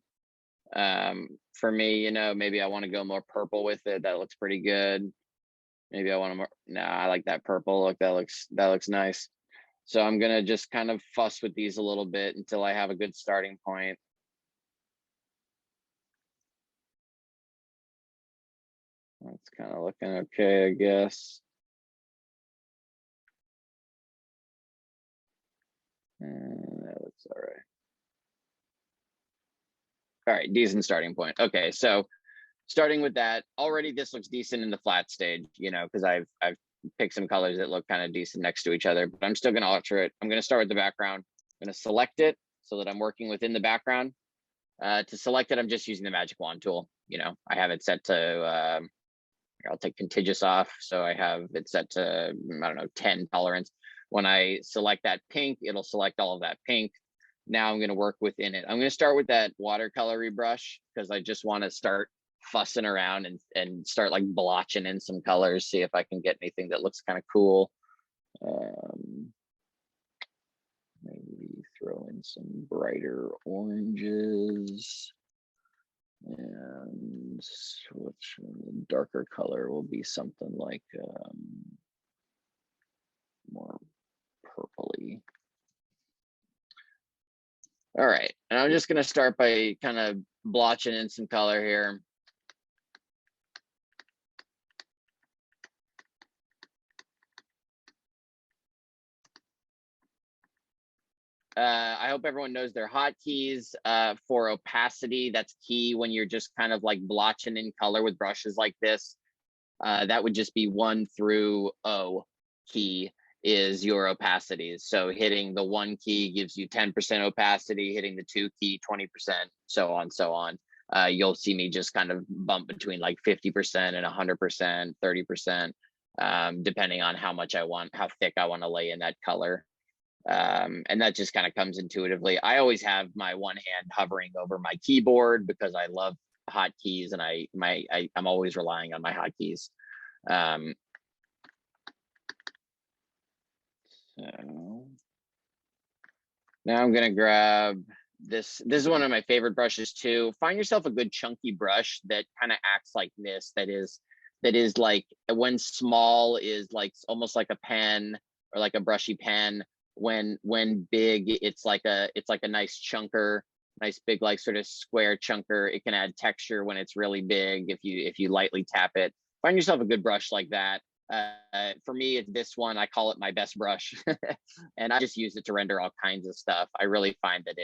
For me, maybe I want to go more purple with it. That looks pretty good. Maybe I want to more, no, I like that purple look. That looks nice. So I'm going to just kind of fuss with these a little bit until I have a good starting point. That's kind of looking okay, I guess. And that looks all right. All right, decent starting point. Okay, so starting with that, already this looks decent in the flat stage, because I've picked some colors that look kind of decent next to each other, but I'm still going to alter it. I'm going to start with the background. I'm going to select it so that I'm working within the background. To select it, I'm just using the magic wand tool. I have it set to, I'll take contiguous off. So I have it set to, 10 tolerance. When I select that pink, it'll select all of that pink. Now I'm going to work within it. I'm going to start with that watercolory brush because I just want to start fussing around and start like blotching in some colors, see if I can get anything that looks kind of cool. Maybe throw in some brighter oranges, and which darker color will be something like more purpley. All right, and I'm just going to start by kind of blotching in some color here. I hope everyone knows their hotkeys for opacity. That's key when you're just kind of like blotching in color with brushes like this. That would just be 1 through O key is your opacities. So hitting the 1 key gives you 10% opacity, hitting the 2 key, 20%, so on, so on. You'll see me just kind of bump between like 50% and 100%, 30%, depending on how much I want, how thick I want to lay in that color. And that just kind of comes intuitively. I always have my one hand hovering over my keyboard because I love hotkeys, and I'm always relying on my hotkeys. So now I'm gonna grab this. This is one of my favorite brushes too. Find yourself a good chunky brush that kind of acts like this. That is like, when small is like almost like a pen or like a brushy pen. When big, it's like a nice chunker, nice big like sort of square chunker. It can add texture when it's really big if you lightly tap it. Find yourself a good brush like that. For me, it's this one. I call it my best brush, and I just use it to render all kinds of stuff. I really find that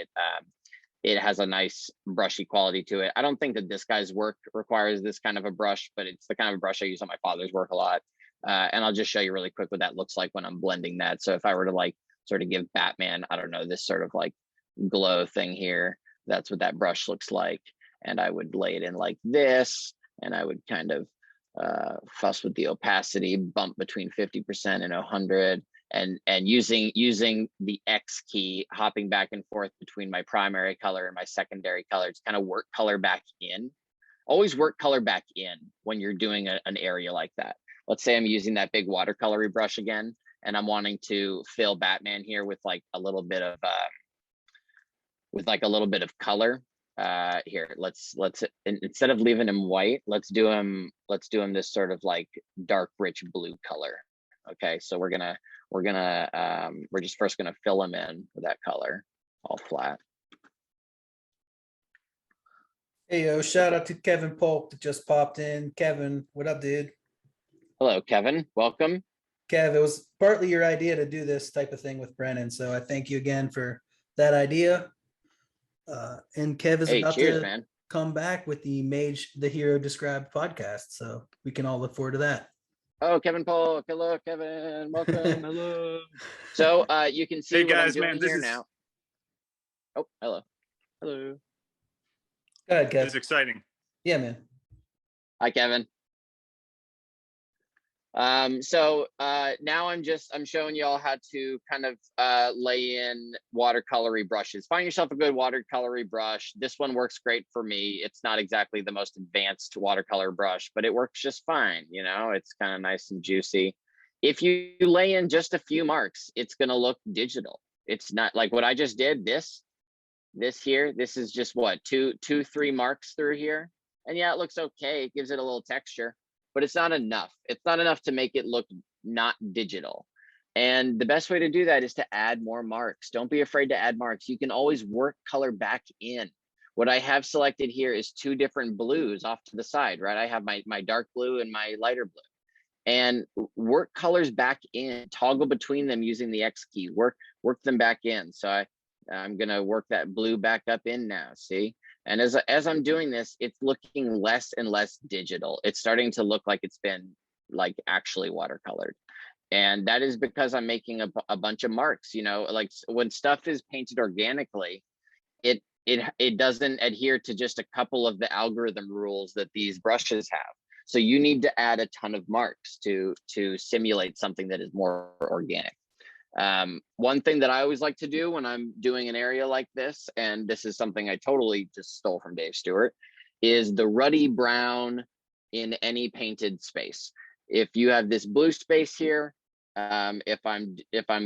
it has a nice brushy quality to it. I don't think that this guy's work requires this kind of a brush, but it's the kind of brush I use on my father's work a lot. And I'll just show you really quick what that looks like when I'm blending that. So if I were to like sort of give Batman, I don't know, this sort of like glow thing here, that's what that brush looks like. And I would lay it in like this, and I would kind of fuss with the opacity, bump between 50% and 100. And using the X key, hopping back and forth between my primary color and my secondary color to kind of work color back in. Always work color back in when you're doing an area like that. Let's say I'm using that big watercolory brush again, and I'm wanting to fill Batman here with like a little bit of color. Here, let's instead of leaving him white, let's do him this sort of like dark rich blue color. Okay, so we're just first gonna fill him in with that color, all flat. Hey, yo, shout out to Kevin Polk that just popped in. Kevin, what up, dude? Hello, Kevin. Welcome. Kev, it was partly your idea to do this type of thing with Brennan, so I thank you again for that idea. And Kev is about cheers, to man. come back with the Mage the Hero Described podcast, so we can all look forward to that. Oh, Kevin Polk. Hello, Kevin. Welcome. Hello. So you can see Hey what guys, I'm doing man, this here is now. Oh, hello. Hello. Go ahead, this is Kev. exciting. Yeah, man. Hi, Kevin. So now I'm showing you all how to kind of lay in watercolory brushes. Find yourself a good watercolory brush. This one works great for me. It's not exactly the most advanced watercolor brush, but it works just fine. You know, it's kind of nice and juicy. If you lay in just a few marks, it's gonna look digital. It's not like what I just did. This here, this is just what, two, 3 marks through here. And yeah, it looks okay. It gives it a little texture, but it's not enough. It's not enough to make it look not digital. And the best way to do that is to add more marks. Don't be afraid to add marks. You can always work color back in. What I have selected here is 2 different blues off to the side, right? I have my dark blue and my lighter blue. And work colors back in, toggle between them using the X key, work them back in. So I'm gonna work that blue back up in now, see? And as I'm doing this, it's looking less and less digital. It's starting to look like it's been like actually watercolored. And that is because I'm making a bunch of marks, you know, like when stuff is painted organically, it doesn't adhere to just a couple of the algorithm rules that these brushes have. So you need to add a ton of marks to simulate something that is more organic. One thing that I always like to do when I'm doing an area like this, and this is something I totally just stole from Dave Stewart, is the ruddy brown in any painted space. If you have this blue space here, if I'm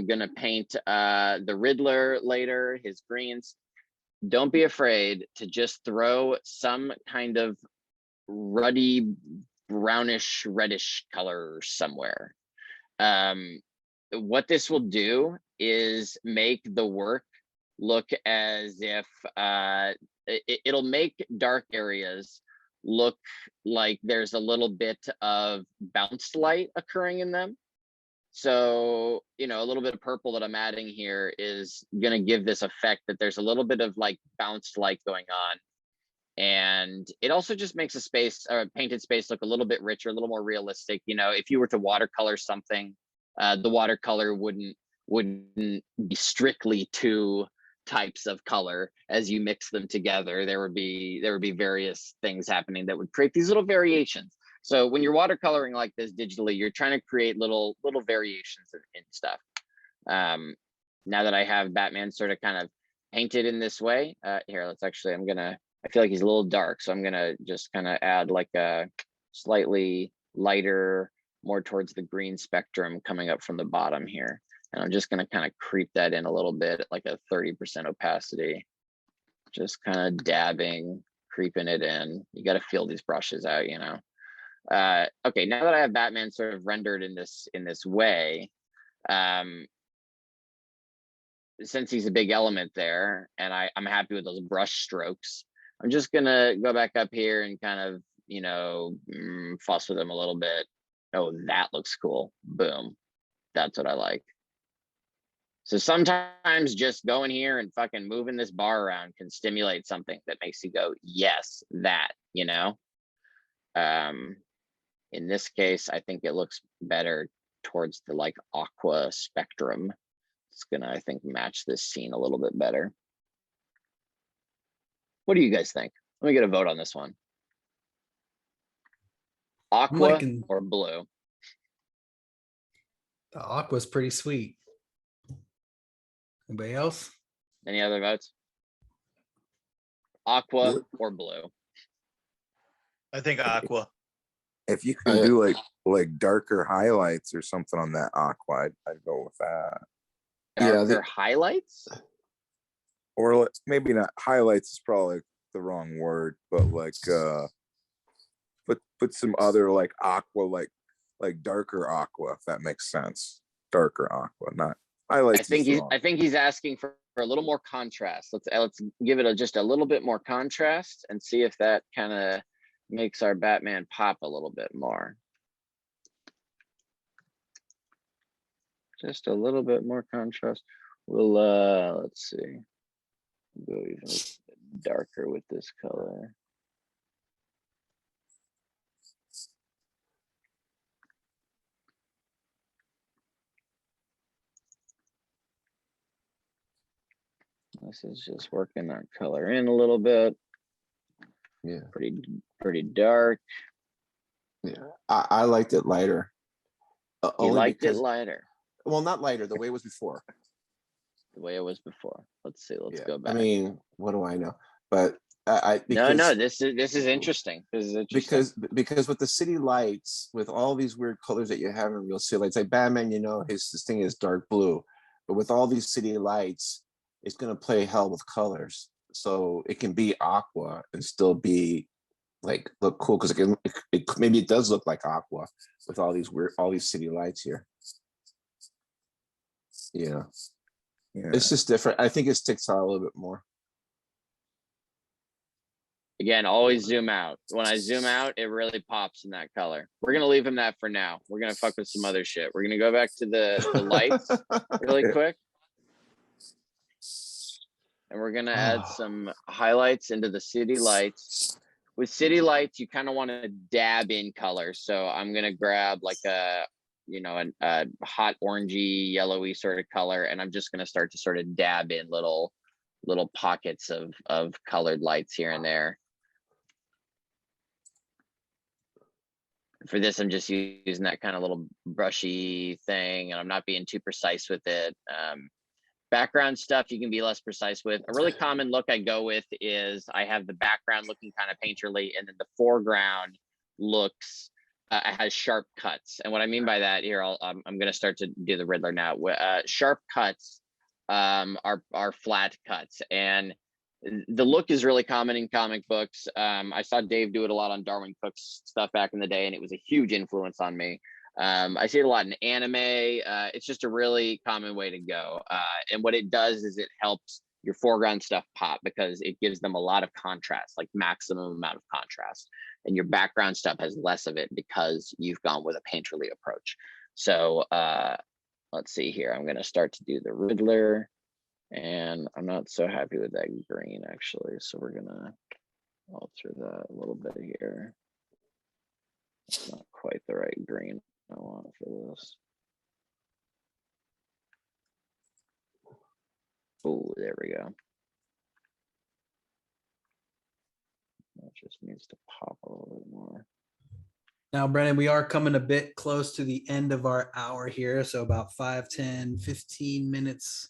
gonna paint the Riddler later, his greens, don't be afraid to just throw some kind of ruddy brownish reddish color somewhere. What this will do is make the work look as if it'll make dark areas look like there's a little bit of bounce light occurring in them. So, you know, a little bit of purple that I'm adding here is going to give this effect that there's a little bit of like bounced light going on. And it also just makes a space or a painted space look a little bit richer, a little more realistic. You know, if you were to watercolor something, the watercolor wouldn't be strictly 2 types of color. As you mix them together, there would be various things happening that would create these little variations. So when you're watercoloring like this digitally, you're trying to create little variations in stuff. Now that I have Batman sort of kind of painted in this way, here, let's actually, I feel like he's a little dark, so I'm gonna just kind of add like a slightly lighter, more towards the green spectrum coming up from the bottom here. And I'm just going to kind of creep that in a little bit at like a 30% opacity. Just kind of dabbing, creeping it in. You got to feel these brushes out, you know. Okay, now that I have Batman sort of rendered in this way, since he's a big element there, and I'm happy with those brush strokes, I'm just gonna go back up here and kind of, you know, fuss with him a little bit. Oh, that looks cool. Boom. That's what I like. So sometimes just going here and fucking moving this bar around can stimulate something that makes you go, yes, that, you know. In this case, I think it looks better towards the like aqua spectrum. It's gonna, I think, match this scene a little bit better. What do you guys think? Let me get a vote on this one. Aqua or blue? The aqua's pretty sweet. Anybody else? Any other votes? Aqua or blue? I think aqua. If you can do like darker highlights or something on that aqua, I'd go with that. Darker highlights? Or maybe not highlights is probably the wrong word, but like put some other like aqua, like darker aqua, if that makes sense. Darker aqua, not highlights. I think he's asking for a little more contrast. Let's give it just a little bit more contrast and see if that kind of makes our Batman pop a little bit more. Just a little bit more contrast. We'll let's see. Go even a bit darker with this color. This is just working our color in a little bit. Yeah. Pretty dark. Yeah. I liked it lighter. You liked it lighter. Well, not lighter, the way it was before. The way it was before. Let's see. Let's go back. I mean, what do I know? But no, this is interesting. This is interesting. Because with the city lights, with all these weird colors that you have in real city lights, like Batman, you know, his thing is dark blue. But with all these city lights, it's gonna play hell with colors. So it can be aqua and still be like look cool, because maybe it does look like aqua with all these city lights here. Yeah. It's just different. I think it sticks out a little bit more. Again, always zoom out. When I zoom out, it really pops in that color. We're gonna leave him that for now. We're gonna fuck with some other shit. We're gonna go back to the lights really quick. And we're gonna add some highlights into the city lights. With city lights, you kind of want to dab in color. So I'm gonna grab like a hot orangey, yellowy sort of color, and I'm just gonna start to sort of dab in little pockets of colored lights here and there. For this, I'm just using that kind of little brushy thing, and I'm not being too precise with it. Background stuff you can be less precise with. A really common look I go with is I have the background looking kind of painterly, and then the foreground looks has sharp cuts. And what I mean by that here, I'm going to start to do the Riddler now. Sharp cuts are flat cuts, and the look is really common in comic books. I saw Dave do it a lot on Darwin Cook's stuff back in the day, and it was a huge influence on me. I see it a lot in anime. It's just a really common way to go. And what it does is it helps your foreground stuff pop because it gives them a lot of contrast, like maximum amount of contrast. And your background stuff has less of it because you've gone with a painterly approach. So let's see here. I'm going to start to do the Riddler. And I'm not so happy with that green, actually. So we're going to alter that a little bit here. It's not quite the right green I want for this. Oh, there we go. That just needs to pop a little bit more. Now, Brennan, we are coming a bit close to the end of our hour here. So about 5, 10, 15 minutes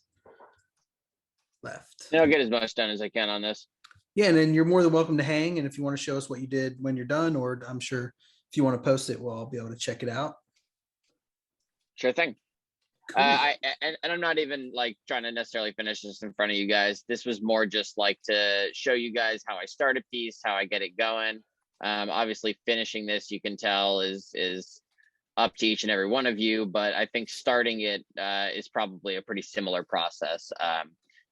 left. I'll get as much done as I can on this. Yeah, and then you're more than welcome to hang. And if you want to show us what you did when you're done, or I'm sure if you want to post it, we'll all be able to check it out. Sure thing. And I'm not even like trying to necessarily finish this in front of you guys. This was more just like to show you guys how I start a piece, how I get it going. Obviously finishing this, you can tell is up to each and every one of you, but I think starting it is probably a pretty similar process.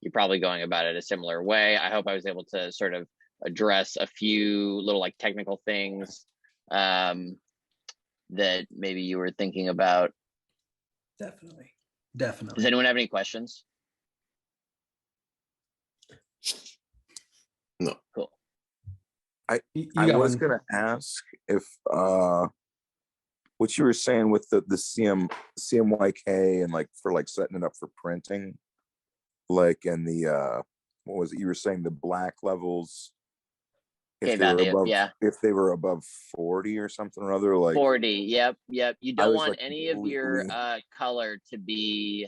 You're probably going about it a similar way. I hope I was able to sort of address a few little like technical things that maybe you were thinking about. Definitely. Does anyone have any questions? No. Cool. I got was one. gonna ask if what you were saying with the CMYK and like for like setting it up for printing, like in the what was it you were saying, the black levels, if they were K-value, above, yeah. if they were above 40 or something or other, like 40, yep. You I don't was, want like, any of your completely- color to be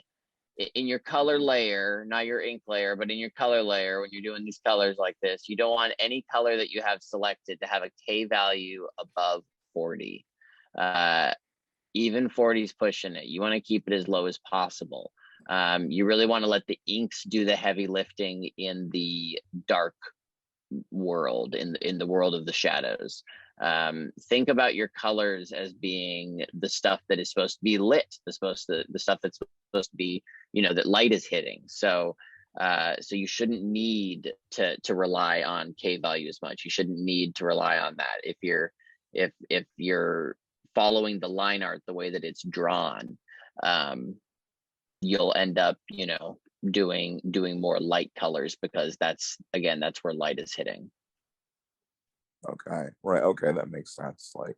in your color layer, not your ink layer, but in your color layer. When you're doing these colors like this, you don't want any color that you have selected to have a K value above 40. Even 40 is pushing it. You want to keep it as low as possible. You really want to let the inks do the heavy lifting in the dark world, in the world of the shadows. Think about your colors as being the stuff that is supposed to be lit, the stuff that's supposed to be, that light is hitting. So you shouldn't need to rely on K value as much. You shouldn't need to rely on that. If you're following the line art the way that it's drawn, you'll end up, doing more light colors, because that's where light is hitting. okay, right, okay, that makes sense. Like,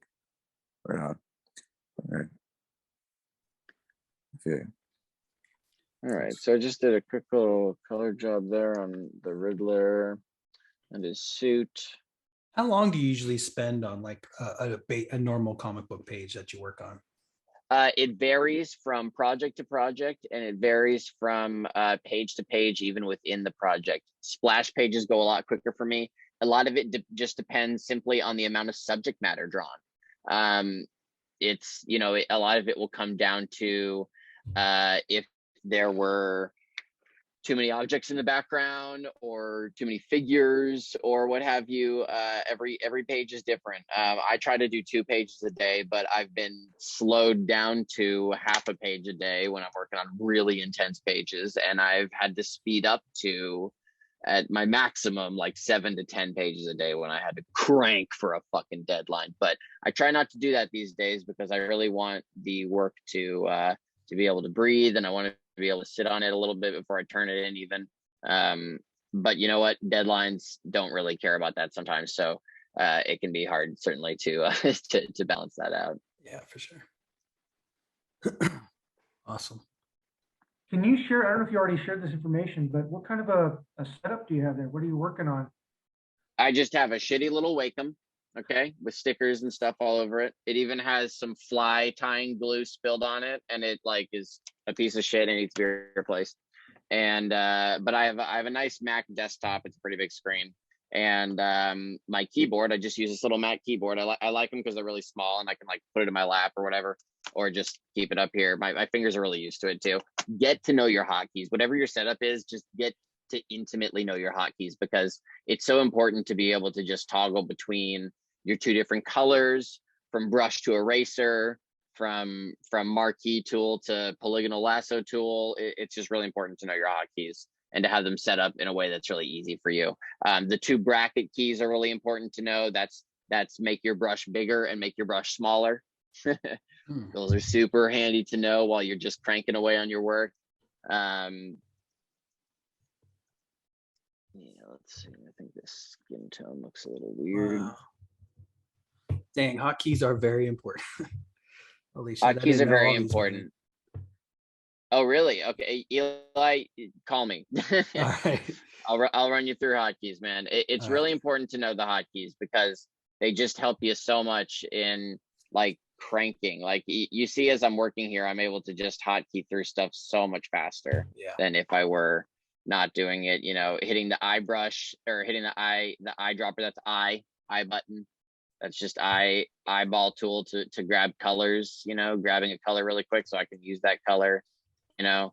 right on. All right. Okay. All right, so I just did a quick little color job there on the Riddler and his suit. How long do you usually spend on like a normal comic book page that you work on? It varies from project to project, and it varies from page to page, even within the project. Splash pages go a lot quicker for me. A lot of it just depends simply on the amount of subject matter drawn. It's, a lot of it will come down to if there were too many objects in the background or too many figures or what have you. Every page is different. I try to do 2 pages a day, but I've been slowed down to half a page a day when I'm working on really intense pages, and I've had to speed up to, at my maximum, like 7 to 10 pages a day when I had to crank for a fucking deadline. But I try not to do that these days, because I really want the work to be able to breathe, and I want to be able to sit on it a little bit before I turn it in even. But you know what? Deadlines don't really care about that sometimes. So it can be hard, certainly, to to balance that out. Yeah, for sure. Awesome. Can you share, I don't know if you already shared this information, but what kind of a setup do you have there? What are you working on? I just have a shitty little Wacom, okay, with stickers and stuff all over it. It even has some fly tying glue spilled on it, and it like is a piece of shit and needs to be replaced. And but I have a nice Mac desktop. It's a pretty big screen, and my keyboard, I just use this little Mac keyboard. I like them because they're really small, and I can like put it in my lap or whatever, or just keep it up here. My fingers are really used to it too. Get to know your hotkeys. Whatever your setup is, just get to intimately know your hotkeys, because it's so important to be able to just toggle between your 2 different colors, from brush to eraser, from marquee tool to polygonal lasso tool. It's just really important to know your hotkeys and to have them set up in a way that's really easy for you. The 2 bracket keys are really important to know. That's make your brush bigger and make your brush smaller. Those are super handy to know while you're just cranking away on your work. Yeah, let's see. I think this skin tone looks a little weird. Wow. Dang, hotkeys are very important. Holy shit, Hotkeys are very important. Oh, really? Okay, Eli, call me. All right. I'll run you through hotkeys, man. It's All really important to know the hotkeys, because they just help you so much in like cranking. Like you see, as I'm working here, I'm able to just hotkey through stuff so much faster than if I were not doing it. Hitting the eye brush or hitting the eyedropper. That's eye button. That's just eyeball tool to grab colors. Grabbing a color really quick so I can use that color. know.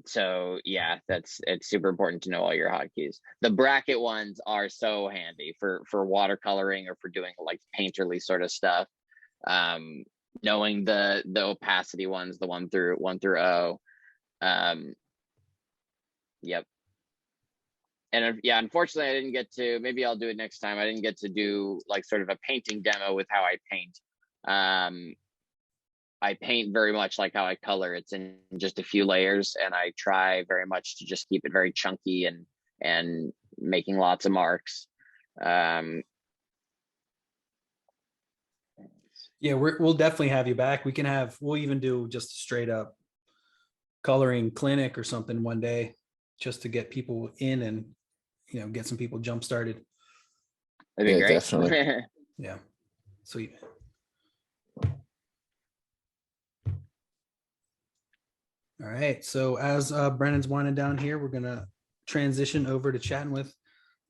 So yeah, it's super important to know all your hotkeys. The bracket ones are so handy for watercoloring or for doing like painterly sort of stuff. Knowing the opacity ones, the 1 through O. Yep. And yeah, unfortunately, I didn't get to. Maybe I'll do it next time. I didn't get to do like sort of a painting demo with how I paint. I paint very much like how I color. It's in just a few layers, and I try very much to just keep it very chunky and making lots of marks. Yeah, we'll definitely have you back. We'll even do just a straight up coloring clinic or something one day, just to get people in and, you know, get some people jump started. That'd be great. Definitely. Yeah, sweet. All right, so as Brennan's winding down here, we're gonna transition over to chatting with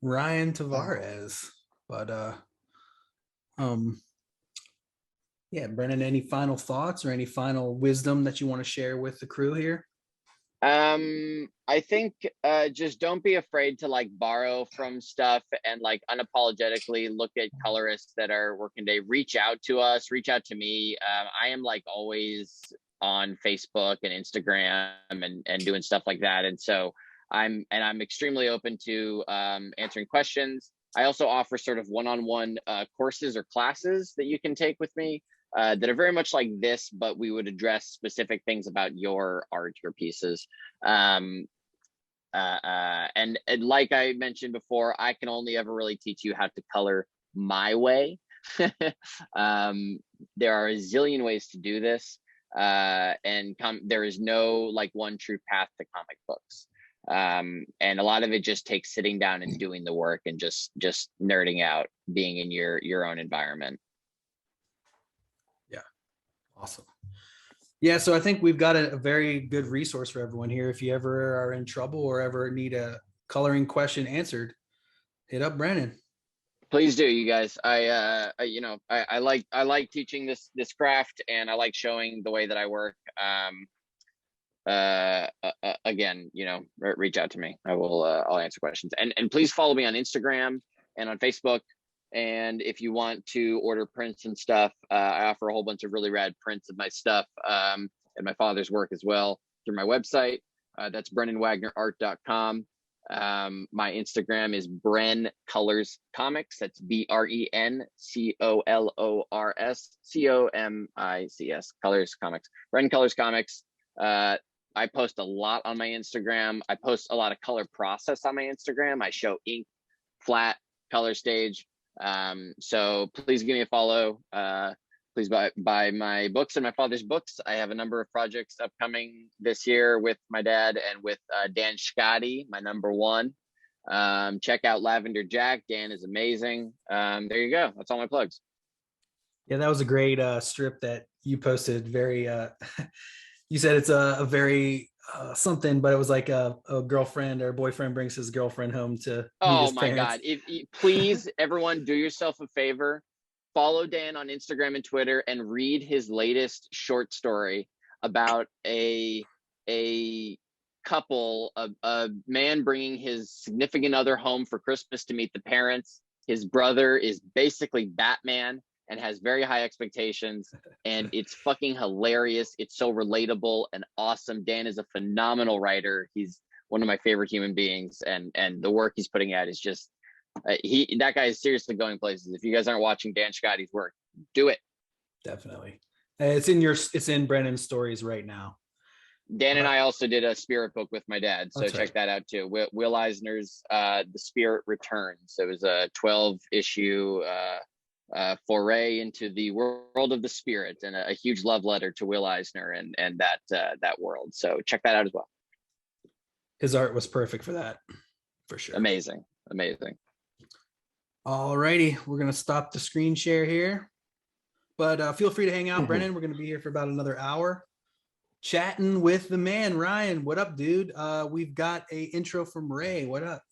Ryan Tavarez. But yeah, Brennan, any final thoughts or any final wisdom that you want to share with the crew here? I think just don't be afraid to like borrow from stuff and like unapologetically look at colorists that are working today. Reach out to us, reach out to me. I am like always on Facebook and Instagram and doing stuff like that. And so I'm extremely open to answering questions. I also offer sort of one-on-one courses or classes that you can take with me that are very much like this, but we would address specific things about your art, your pieces. And like I mentioned before, I can only ever really teach you how to color my way. There are a zillion ways to do this. There is no like one true path to comic books. And a lot of it just takes sitting down and doing the work and just nerding out, being in your own environment. Yeah, awesome. Yeah, so I think we've got a very good resource for everyone here. If you ever are in trouble or ever need a coloring question answered, hit up Brennan. Please do, you guys. I like teaching this craft, and I like showing the way that I work. Again, you know, reach out to me. I'll answer questions, and please follow me on Instagram and on Facebook. And if you want to order prints and stuff, I offer a whole bunch of really rad prints of my stuff and my father's work as well through my website. That's BrennanWagnerArt.com. My Instagram is Bren Colors Comics. That's BrenColorsComics. Colors Comics. Bren Colors Comics. I post a lot on my Instagram. I post a lot of color process on my Instagram. I show ink, flat, color stage. So please give me a follow. Please buy my books and my father's books. I have a number of projects upcoming this year with my dad and with Dan Scotty, my number one. Check out Lavender Jack. Dan is amazing. There you go. That's all my plugs. Yeah, that was a great strip that you posted. Very, you said it's a very something, but it was like a girlfriend or boyfriend brings his girlfriend home to meet his parents. God! Please, everyone, do yourself a favor. Follow Dan on Instagram and Twitter and read his latest short story about a couple, a man bringing his significant other home for Christmas to meet the parents. His brother is basically Batman and has very high expectations, and it's fucking hilarious. It's so relatable and awesome. Dan is a phenomenal writer. He's one of my favorite human beings, and the work he's putting out is just that guy is seriously going places. If you guys aren't watching Dan Scotty's work, do it. Definitely. It's in Brennan's stories right now. Dan and I also did a spirit book with my dad, so That's check right. that out too. Will Eisner's The Spirit Returns. It was a 12-issue foray into the world of the spirit, and a huge love letter to Will Eisner and that world. So check that out as well. His art was perfect for that, for sure. Amazing. All righty, we're gonna stop the screen share here, but feel free to hang out, Brennan. We're gonna be here for about another hour, chatting with the man, Ryan. What up, dude? We've got a intro from Ray. What up?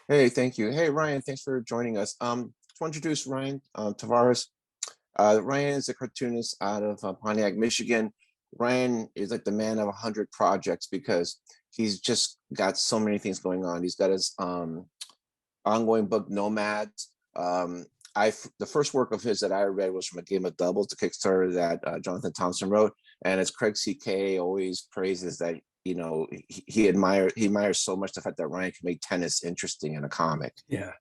Hey, thank you. Hey, Ryan, thanks for joining us. To introduce Ryan Tavarez. Ryan is a cartoonist out of Pontiac, Michigan. Ryan is like the man of 100 projects because he's just got so many things going on. He's got his ongoing book Nomads. The first work of his that I read was from A Game of Doubles, the Kickstarter that Jonathan Thompson wrote, and as Craig CK always praises that, you know, he admires so much the fact that Ryan can make tennis interesting in a comic. Yeah.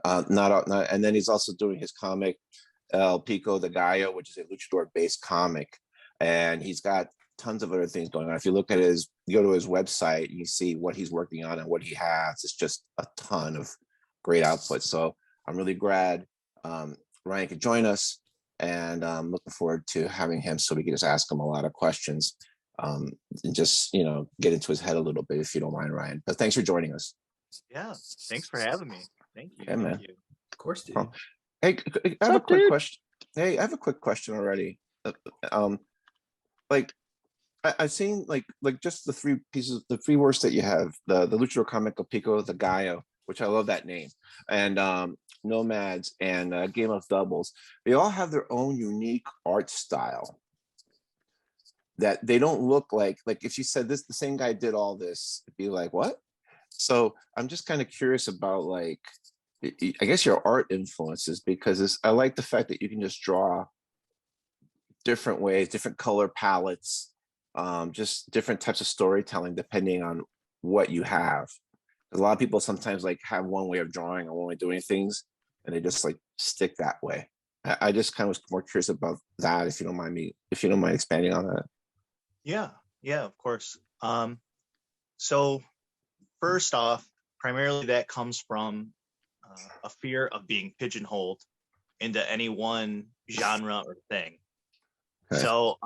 And then he's also doing his comic El Pico de Gallo, which is a luchador-based comic, and he's got tons of other things going on. If you look at you go to his website, you see what he's working on and what he has. It's just a ton of great output. So I'm really glad Ryan could join us, and I'm looking forward to having him so we can just ask him a lot of questions and just, you know, get into his head a little bit, if you don't mind, Ryan. But thanks for joining us. Yeah, thanks for having me. Thank you. Yeah, man. Thank you. Of course, dude. Hey, I have a quick question. Hey, I have a quick question already. Like I've seen like just the three words that you have, the luchador comic of Pico the Gallo, which I love that name, and Nomads and Game of Doubles. They all have their own unique art style that they don't look like if you said this, the same guy did all this, it'd be like, what? So I'm just kind of curious about, like, I guess your art influences, because I like the fact that you can just draw different ways, different color palettes, just different types of storytelling depending on what you have. A lot of people sometimes like have one way of drawing or one way of doing things, and they just like stick that way. I just kind of was more curious about that, if you don't mind expanding on that. Yeah, of course. So first off, primarily that comes from a fear of being pigeonholed into any one genre or thing. Okay. So,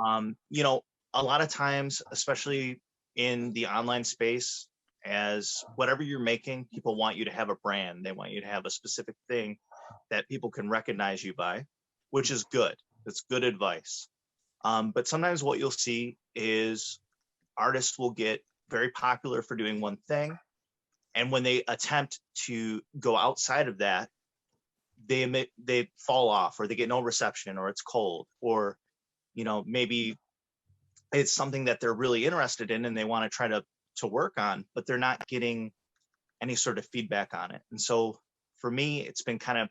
you know, a lot of times, especially in the online space, as whatever you're making, people want you to have a brand. They want you to have a specific thing that people can recognize you by, which is good. It's good advice. But sometimes what you'll see is artists will get very popular for doing one thing. And when they attempt to go outside of that, they fall off, or they get no reception, or it's cold, or, you know, maybe it's something that they're really interested in and they want to try to work on, but they're not getting any sort of feedback on it. And so for me, it's been kind of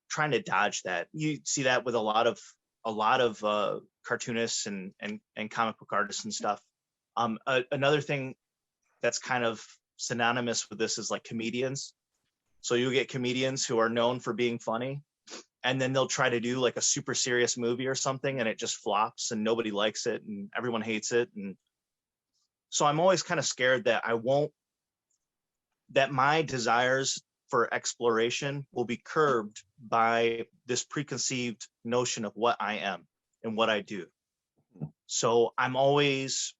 trying to dodge that. You see that with a lot of cartoonists and comic book artists and stuff. Another thing that's kind of synonymous with this is like comedians. So you get comedians who are known for being funny, and then they'll try to do like a super serious movie or something, and it just flops and nobody likes it and everyone hates it. And so I'm always kind of scared that that my desires for exploration will be curbed by this preconceived notion of what I am and what I do. So I'm always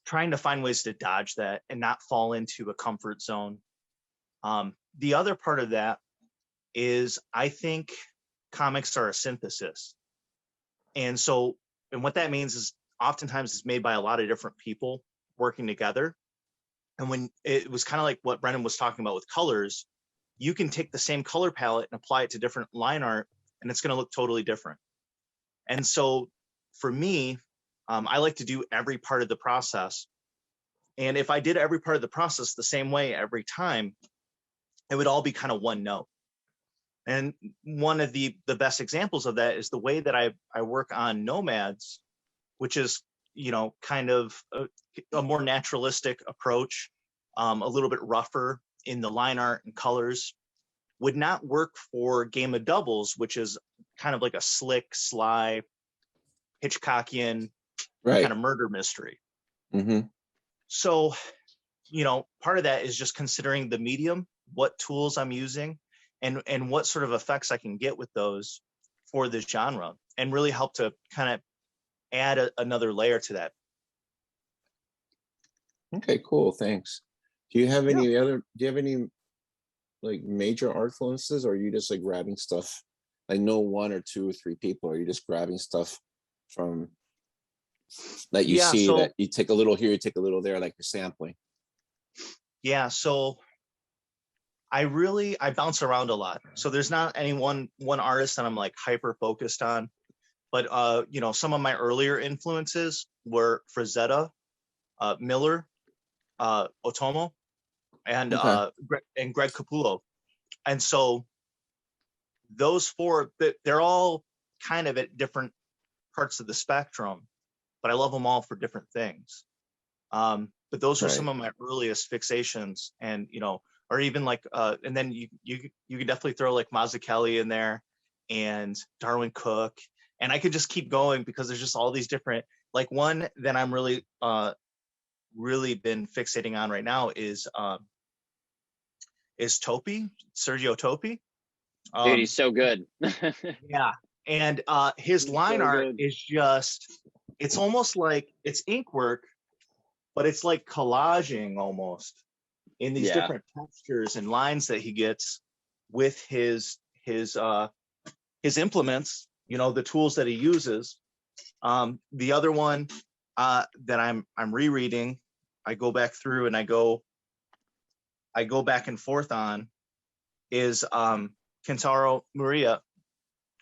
trying to find ways to dodge that and not fall into a comfort zone. The other part of that is I think comics are a synthesis. And what that means is oftentimes it's made by a lot of different people working together. And when it was kind of like what Brennan was talking about with colors, you can take the same color palette and apply it to different line art, and it's going to look totally different. And so for me, I like to do every part of the process. And if I did every part of the process the same way every time, it would all be kind of one note. And one of the best examples of that is the way that I work on Nomads, which is, you know, kind of a more naturalistic approach, a little bit rougher in the line art and colors, would not work for Game of Doubles, which is kind of like a slick, sly, Hitchcockian kind of murder mystery. Mm-hmm. So, you know, part of that is just considering the medium, what tools I'm using, and what sort of effects I can get with those for this genre, and really help to kind of add another layer to that. Okay, cool. Thanks. Do you have any like major art influences, or are you just like grabbing stuff? I know one or two or three people, or are you just grabbing stuff from that you see, so, that you take a little here, you take a little there, like you're sampling? Yeah, so I bounce around a lot. So there's not any one artist that I'm like hyper focused on. But you know, some of my earlier influences were Frazetta, Miller, Otomo, and Okay. Greg Capullo. And so those four, they're all kind of at different parts of the spectrum, but I love them all for different things. But those were some of my earliest fixations, and you know, or even like, and then you could definitely throw like Mazzucchelli in there, and Darwin Cook, and I could just keep going because there's just all these different. Like one that I'm really been fixating on right now is Topi, Sergio Topi. Dude, he's so good. Yeah, and his He's line so art good. is just, it's almost like it's ink work, but it's like collaging almost in these Yeah. different textures and lines that he gets with his implements, you know, the tools that he uses. The other one that I'm rereading, I go back through and I go back and forth on, is Kentaro Miura,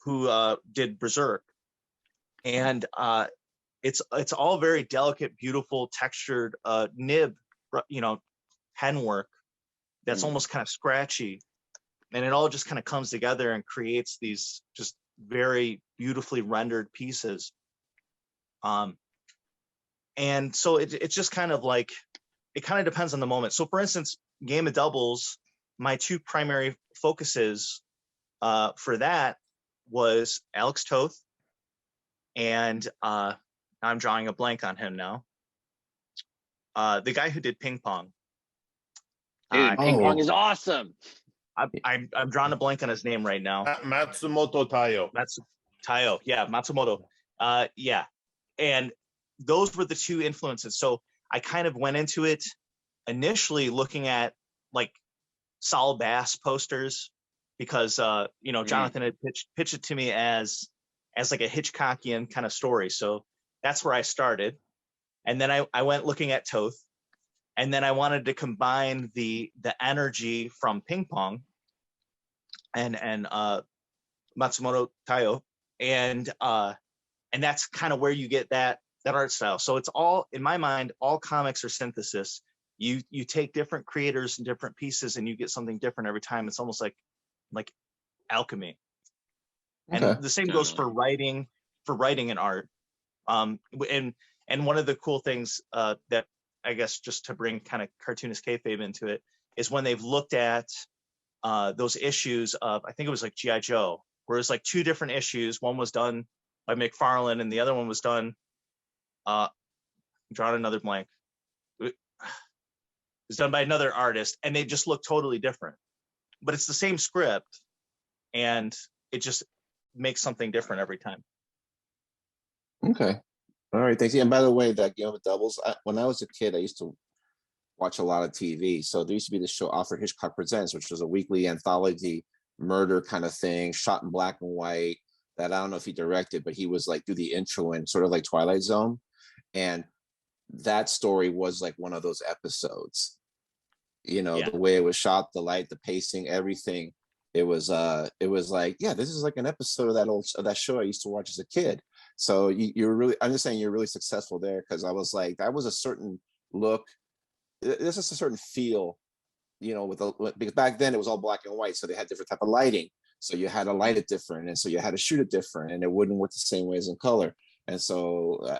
who did Berserk. And it's all very delicate, beautiful, textured nib, you know, pen work that's almost kind of scratchy, and it all just kind of comes together and creates these just very beautifully rendered pieces. And so it's just kind of like, it kind of depends on the moment. So for instance, Game of Doubles, my two primary focuses for that was Alex Toth, and I'm drawing a blank on him now. The guy who did Ping Pong. Dude, Ping Pong is awesome. I'm drawing a blank on his name right now. Matsumoto Tayo. Tayo, yeah, Matsumoto. Yeah, and those were the two influences. So I kind of went into it initially looking at like Saul Bass posters, because you know, Jonathan had pitched it to me as like a Hitchcockian kind of story. So that's where I started. And then I went looking at Toth, and then I wanted to combine the energy from Ping Pong and Matsumoto Tayo, and that's kind of where you get that art style. So it's all, in my mind, all comics are synthesis. You take different creators and different pieces, and you get something different every time. It's almost like alchemy. And the same goes for writing and art. And one of the cool things that, I guess, just to bring kind of cartoonist kayfabe into it, is when they've looked at those issues of, I think it was like G.I. Joe, where it's like two different issues. One was done by McFarlane, and the other one was done, I'm drawing another blank. It was done by another artist, and they just look totally different. But it's the same script, and it just makes something different every time. Okay. All right. Thanks. And by the way, that Game of Doubles, when I was a kid, I used to watch a lot of TV. So there used to be this show, Alfred Hitchcock Presents, which was a weekly anthology murder kind of thing, shot in black and white, that I don't know if he directed, but he was like do the intro in, sort of like Twilight Zone. And that story was like one of those episodes, you know, the way it was shot, the light, the pacing, everything. It was like, yeah, this is like an episode of that show I used to watch as a kid. So you're really, I'm just saying you're really successful there, because I was like, that was a certain look. This is a certain feel, you know, because back then it was all black and white, so they had different type of lighting. So you had to light it different, and so you had to shoot it different, and it wouldn't work the same way as in color. And so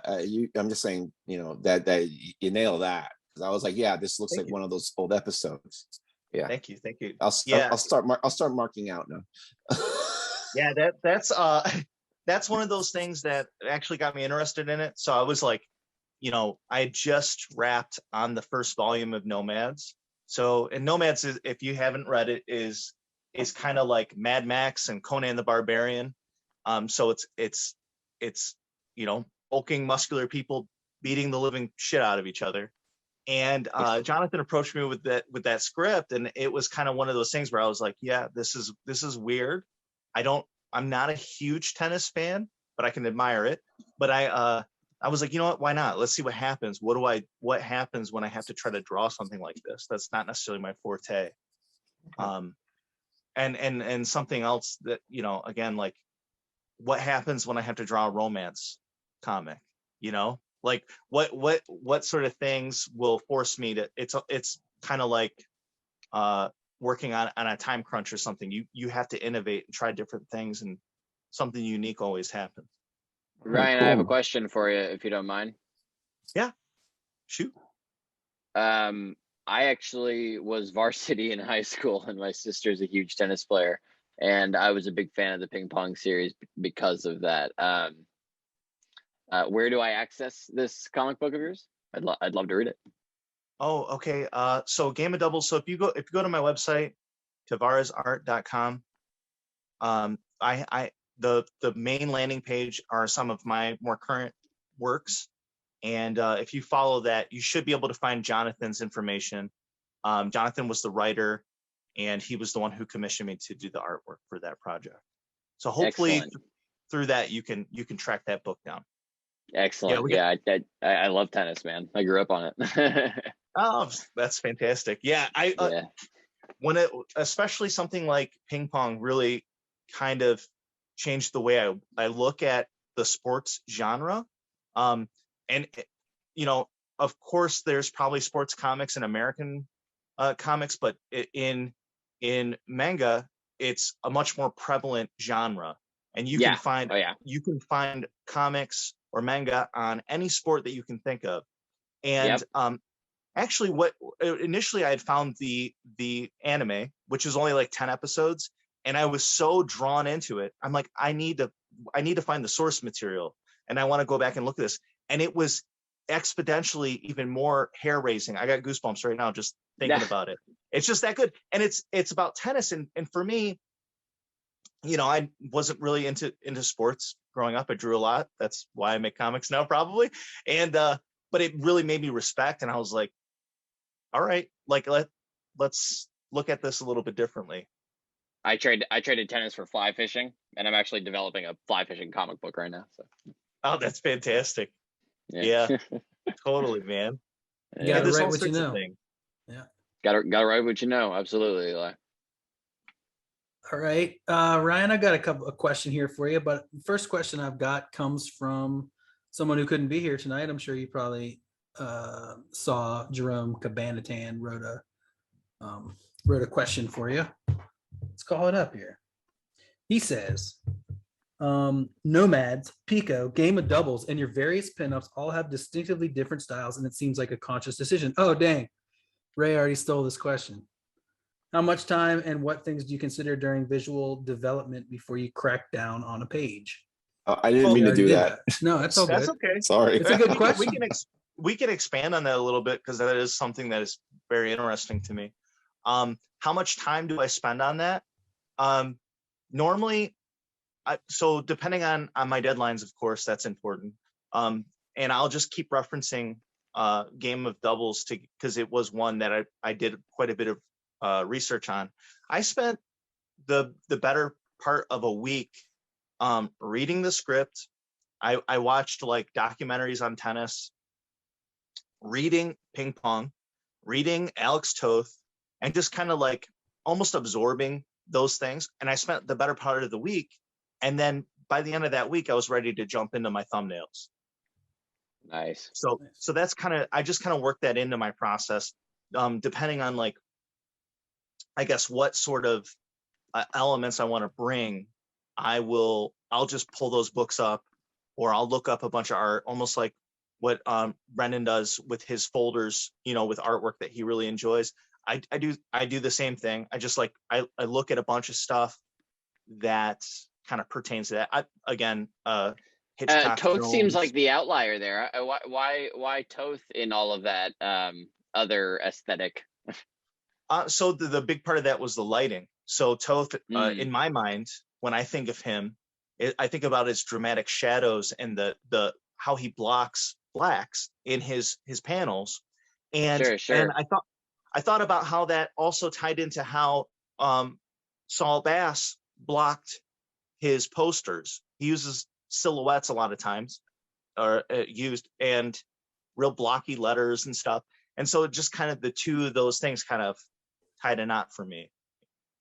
I'm just saying, you know, that you nail that, because I was like, yeah, this looks like one of those old episodes. Yeah. Thank you. I'll start marking out now. Yeah, that's one of those things that actually got me interested in it. So I was like, you know, I had just wrapped on the first volume of Nomads. So, and Nomads is, if you haven't read it, is kind of like Mad Max and Conan the Barbarian. So it's you know, hulking muscular people beating the living shit out of each other. And Jonathan approached me with that script, and it was kind of one of those things where I was like, yeah, this is weird. I'm not a huge tennis fan, but I can admire it. But I was like, you know what, why not? Let's see what happens. What happens when I have to try to draw something like this? That's not necessarily my forte. And something else that, you know, again, like what happens when I have to draw a romance comic, you know, like what sort of things will force me to, it's kind of like working on a time crunch or something. You have to innovate and try different things, and something unique always happens. Ryan, I have a cool. question for you, if you don't mind. Yeah, shoot. I actually was varsity in high school, and my sister's a huge tennis player, and I was a big fan of the ping pong series because of that. Where do I access this comic book of yours? I'd love to read it. Oh, okay. So Game of Doubles. So if you go to my website, tavarezart.com, the main landing page are some of my more current works. And if you follow that, you should be able to find Jonathan's information. Jonathan was the writer, and he was the one who commissioned me to do the artwork for that project. So hopefully through that, you can track that book down. Excellent. Yeah, I love tennis, man. I grew up on it. Oh, that's fantastic. Yeah, when especially something like ping pong really kind of changed the way I look at the sports genre. And you know, of course, there's probably sports comics and American comics, but in manga, it's a much more prevalent genre, and you can find you can find comics or manga on any sport that you can think of. And actually, what initially I had found the anime, which is only like 10 episodes, and I was so drawn into it. I'm like, I need to find the source material, and I want to go back and look at this. And it was exponentially even more hair raising. I got goosebumps right now just thinking about it. It's just that good. And it's about tennis. And for me, you know, I wasn't really into sports growing up. I drew a lot. That's why I make comics now, probably. And but it really made me respect. And I was like, all right, like let's look at this a little bit differently. I traded tennis for fly fishing, and I'm actually developing a fly fishing comic book right now. So. Oh, that's fantastic. Yeah, totally, man. You gotta write what you know. Yeah. Gotta write what you know. Absolutely, Eli. All right, Ryan, I got a question here for you, but the first question I've got comes from someone who couldn't be here tonight. I'm sure you probably saw Jerome Cabanatan wrote a question for you. Let's call it up here. He says, Nomads, Pico, Game of Doubles, and your various pinups all have distinctively different styles, and it seems like a conscious decision. Oh, dang. Ray already stole this question. How much time and what things do you consider during visual development before you crack down on a page? I didn't mean to do that. No, that's all good. That's okay. Sorry. It's a good question. We can expand on that a little bit, because that is something that is very interesting to me. How much time do I spend on that? Normally, so depending on my deadlines, of course, that's important. And I'll just keep referencing Game of Doubles because it was one that I did quite a bit of research on. I spent the better part of a week reading the script. I watched like documentaries on tennis, reading ping pong, reading Alex Toth, and just kind of like almost absorbing those things. And I spent the better part of the week. And then by the end of that week, I was ready to jump into my thumbnails. Nice. So that's I just kind of work that into my process, depending on like, I guess what sort of elements I want to bring. I'll just pull those books up, or I'll look up a bunch of art, almost like what Brennan does with his folders, you know, with artwork that he really enjoys. I do the same thing. I just like, I look at a bunch of stuff that kind of pertains to that. Toth seems like the outlier there. Why Toth in all of that other aesthetic? So the big part of that was the lighting. So Toth, in my mind, when I think of him, I think about his dramatic shadows and the how he blocks blacks in his panels. And sure. And I thought about how that also tied into how Saul Bass blocked his posters. He uses silhouettes a lot of times, or and real blocky letters and stuff. And so just kind of the two of those things kind of tied a knot for me.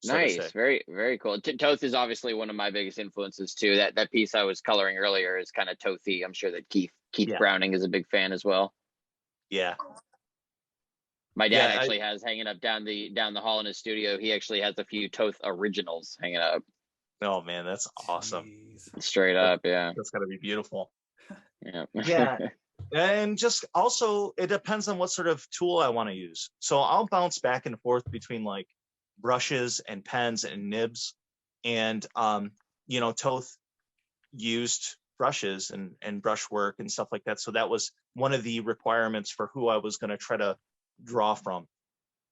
Nice, very, very cool. Toth is obviously one of my biggest influences too. That piece I was coloring earlier is kind of Tothy. I'm sure that Keith Browning is a big fan as well. Yeah. My dad actually has hanging up down the hall in his studio. He actually has a few Toth originals hanging up. Oh man, that's awesome. Jeez. Straight up, yeah. That's gotta be beautiful. Yeah. Yeah. And just also, it depends on what sort of tool I want to use. So I'll bounce back and forth between like brushes and pens and nibs. And, Toth used brushes and brush work and stuff like that. So that was one of the requirements for who I was going to try to draw from.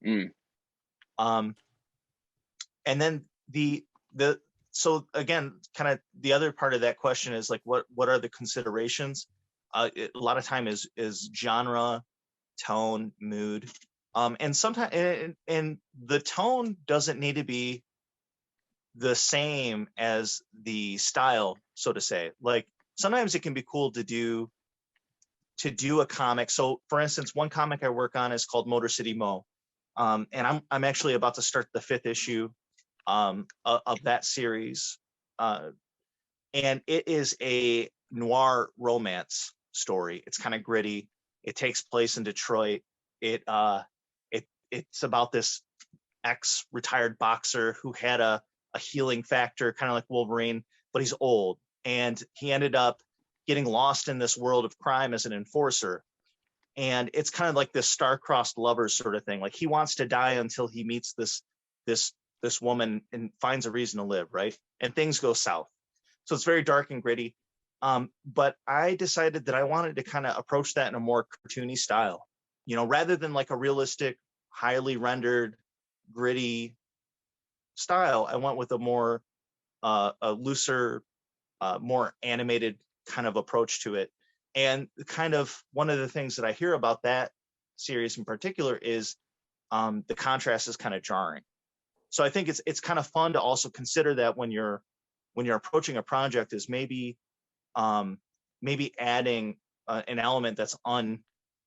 And then so again, kind of the other part of that question is like, what are the considerations? A lot of time is genre, tone, mood, and sometimes and the tone doesn't need to be the same as the style, so to say. Like sometimes it can be cool to do a comic. So for instance, one comic I work on is called Motor City Mo, and I'm actually about to start the 5th issue of that series, and it is a noir romance story. It's kind of gritty. It takes place in Detroit. It's about this ex-retired boxer who had a healing factor, kind of like Wolverine, but he's old, and he ended up getting lost in this world of crime as an enforcer. And it's kind of like this star-crossed lovers sort of thing. Like he wants to die until he meets this woman and finds a reason to live, right? And things go south. So it's very dark and gritty. But I decided that I wanted to kind of approach that in a more cartoony style, rather than like a realistic, highly rendered, gritty style. I went with a more, a looser, more animated kind of approach to it. And kind of one of the things that I hear about that series in particular is the contrast is kind of jarring. So I think it's kind of fun to also consider that when you're approaching a project, is maybe adding an element that's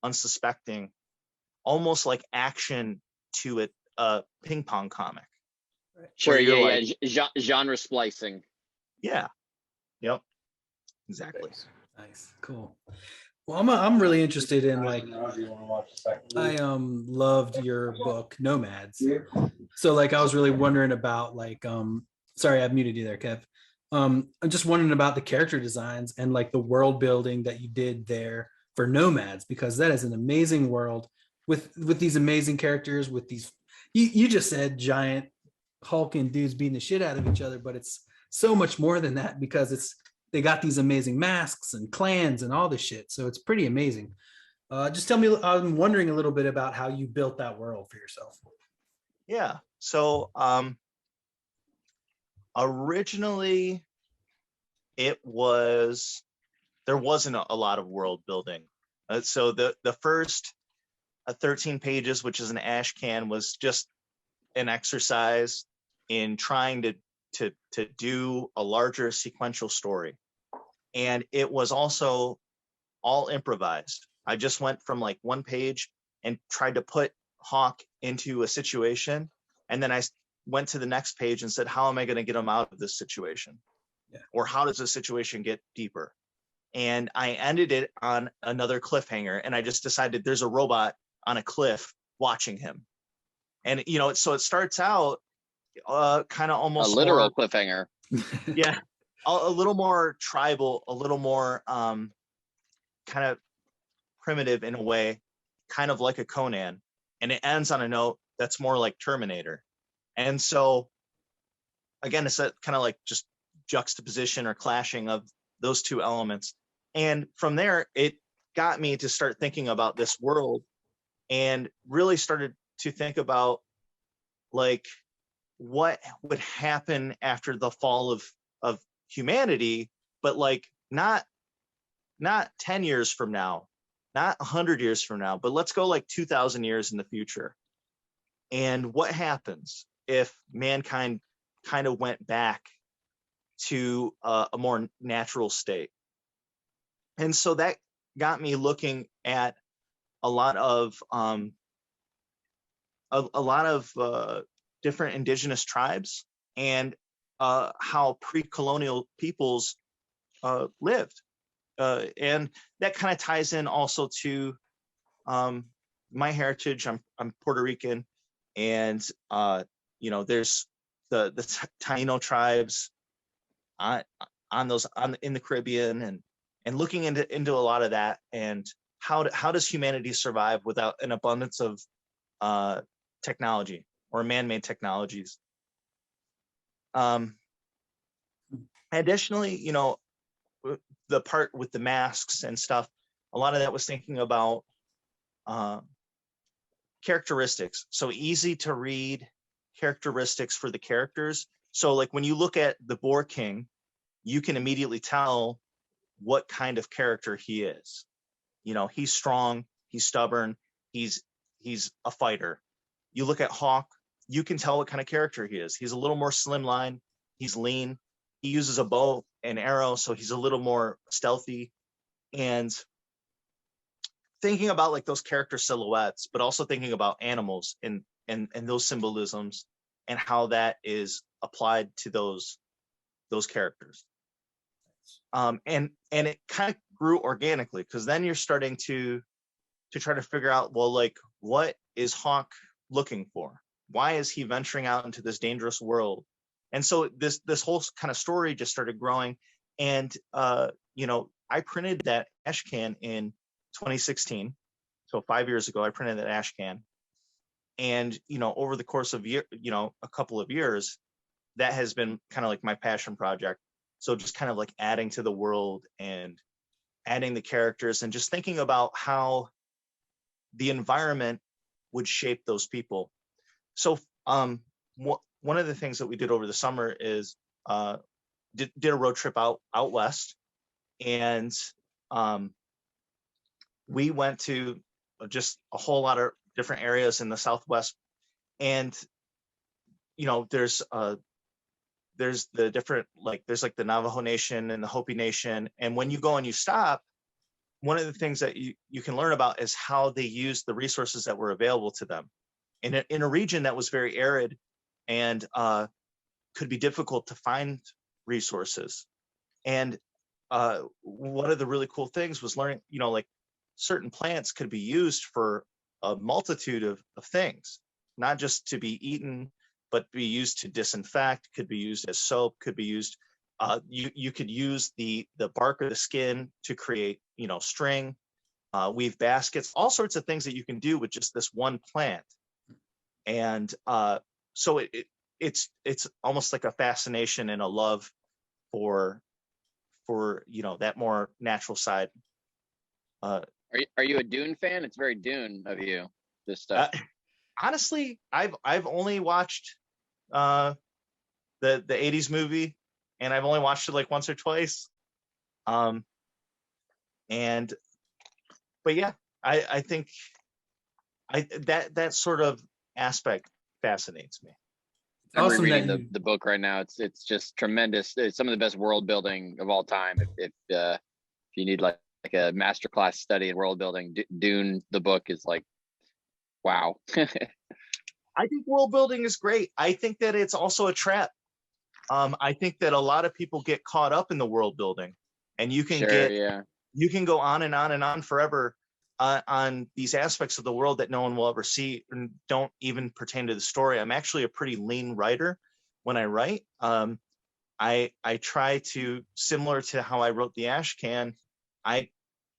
unsuspecting, almost like action to it, a ping pong comic. Sure, yeah. Genre splicing. Yeah. Yep. Exactly. Nice, cool. Well, I'm really interested in like, I loved your book Nomads. So like I was really wondering about like sorry, I've muted you there, Kev. I'm just wondering about the character designs and like the world building that you did there for Nomads, because that is an amazing world with these amazing characters, with these you just said giant hulking dudes beating the shit out of each other, but it's so much more than that, because they got these amazing masks and clans and all this shit. So it's pretty amazing. Just tell me, I'm wondering a little bit about how you built that world for yourself. Yeah. So originally there wasn't a lot of world building. So the first 13 pages, which is an ash can, was just an exercise in trying to do a larger sequential story. And it was also all improvised. I just went from like one page and tried to put Hawk into a situation. And then I went to the next page and said, how am I going to get him out of this situation? Yeah. Or how does the situation get deeper? And I ended it on another cliffhanger. And I just decided there's a robot on a cliff watching him. And, so it starts out kind of almost a literal cliffhanger. Yeah. A little more tribal, a little more kind of primitive in a way, kind of like a Conan. And it ends on a note that's more like Terminator. And so, again, it's a kind of like just juxtaposition or clashing of those two elements. And from there, it got me to start thinking about this world, and really started to think about like what would happen after the fall of humanity, but like not 10 years from now, not 100 years from now, but let's go like 2,000 years in the future. And what happens if mankind kind of went back to a more natural state? And so that got me looking at a lot of different indigenous tribes and how pre-colonial peoples lived. And that kind of ties in also to my heritage. I'm Puerto Rican, and there's the Taino tribes in the Caribbean, and looking into a lot of that, and how does humanity survive without an abundance of technology or man-made technologies. Additionally, the part with the masks and stuff, a lot of that was thinking about characteristics. So easy to read characteristics for the characters. So like when you look at the Boar King, you can immediately tell what kind of character he is. He's strong, he's stubborn, he's a fighter. You look at Hawk, you can tell what kind of character he is. He's a little more slimline, he's lean, he uses a bow and arrow, so he's a little more stealthy. And thinking about like those character silhouettes, but also thinking about animals and those symbolisms and how that is applied to those characters. And it kind of grew organically, because then you're starting to try to figure out, well, like, what is Hawk looking for? Why is he venturing out into this dangerous world? And so this whole kind of story just started growing. And I printed that ash can in 2016. So 5 years ago, I printed that ash can. And over the course of a couple of years, that has been kind of like my passion project. So just kind of like adding to the world and adding the characters and just thinking about how the environment would shape those people. So one of the things that we did over the summer is did a road trip out west, and we went to just a whole lot of different areas in the Southwest. And there's the different, like, there's like the Navajo Nation and the Hopi Nation. And when you go and you stop, one of the things that you can learn about is how they use the resources that were available to them in a region that was very arid and could be difficult to find resources. And one of the really cool things was learning, like certain plants could be used for a multitude of things, not just to be eaten, but be used to disinfect, could be used as soap, could be used, you could use the bark or the skin to create, string, weave baskets, all sorts of things that you can do with just this one plant. And so it's almost like a fascination and a love for that more natural side. Are you a Dune fan? It's very Dune of you, this stuff. Honestly, I've only watched the 80s movie, and I've only watched it like once or twice. But yeah, I think that sort of aspect fascinates me. I'm Awesome rereading the book right now. It's just tremendous. It's some of the best world building of all time. If you need like a masterclass study in world building, Dune, the book, is like, wow. I think world building is great. I think that it's also a trap. I think that a lot of people get caught up in the world building, and you can you can go on and on and on forever on these aspects of the world that no one will ever see and don't even pertain to the story. I'm actually a pretty lean writer when I write. I try to, similar to how I wrote the Ash Can, I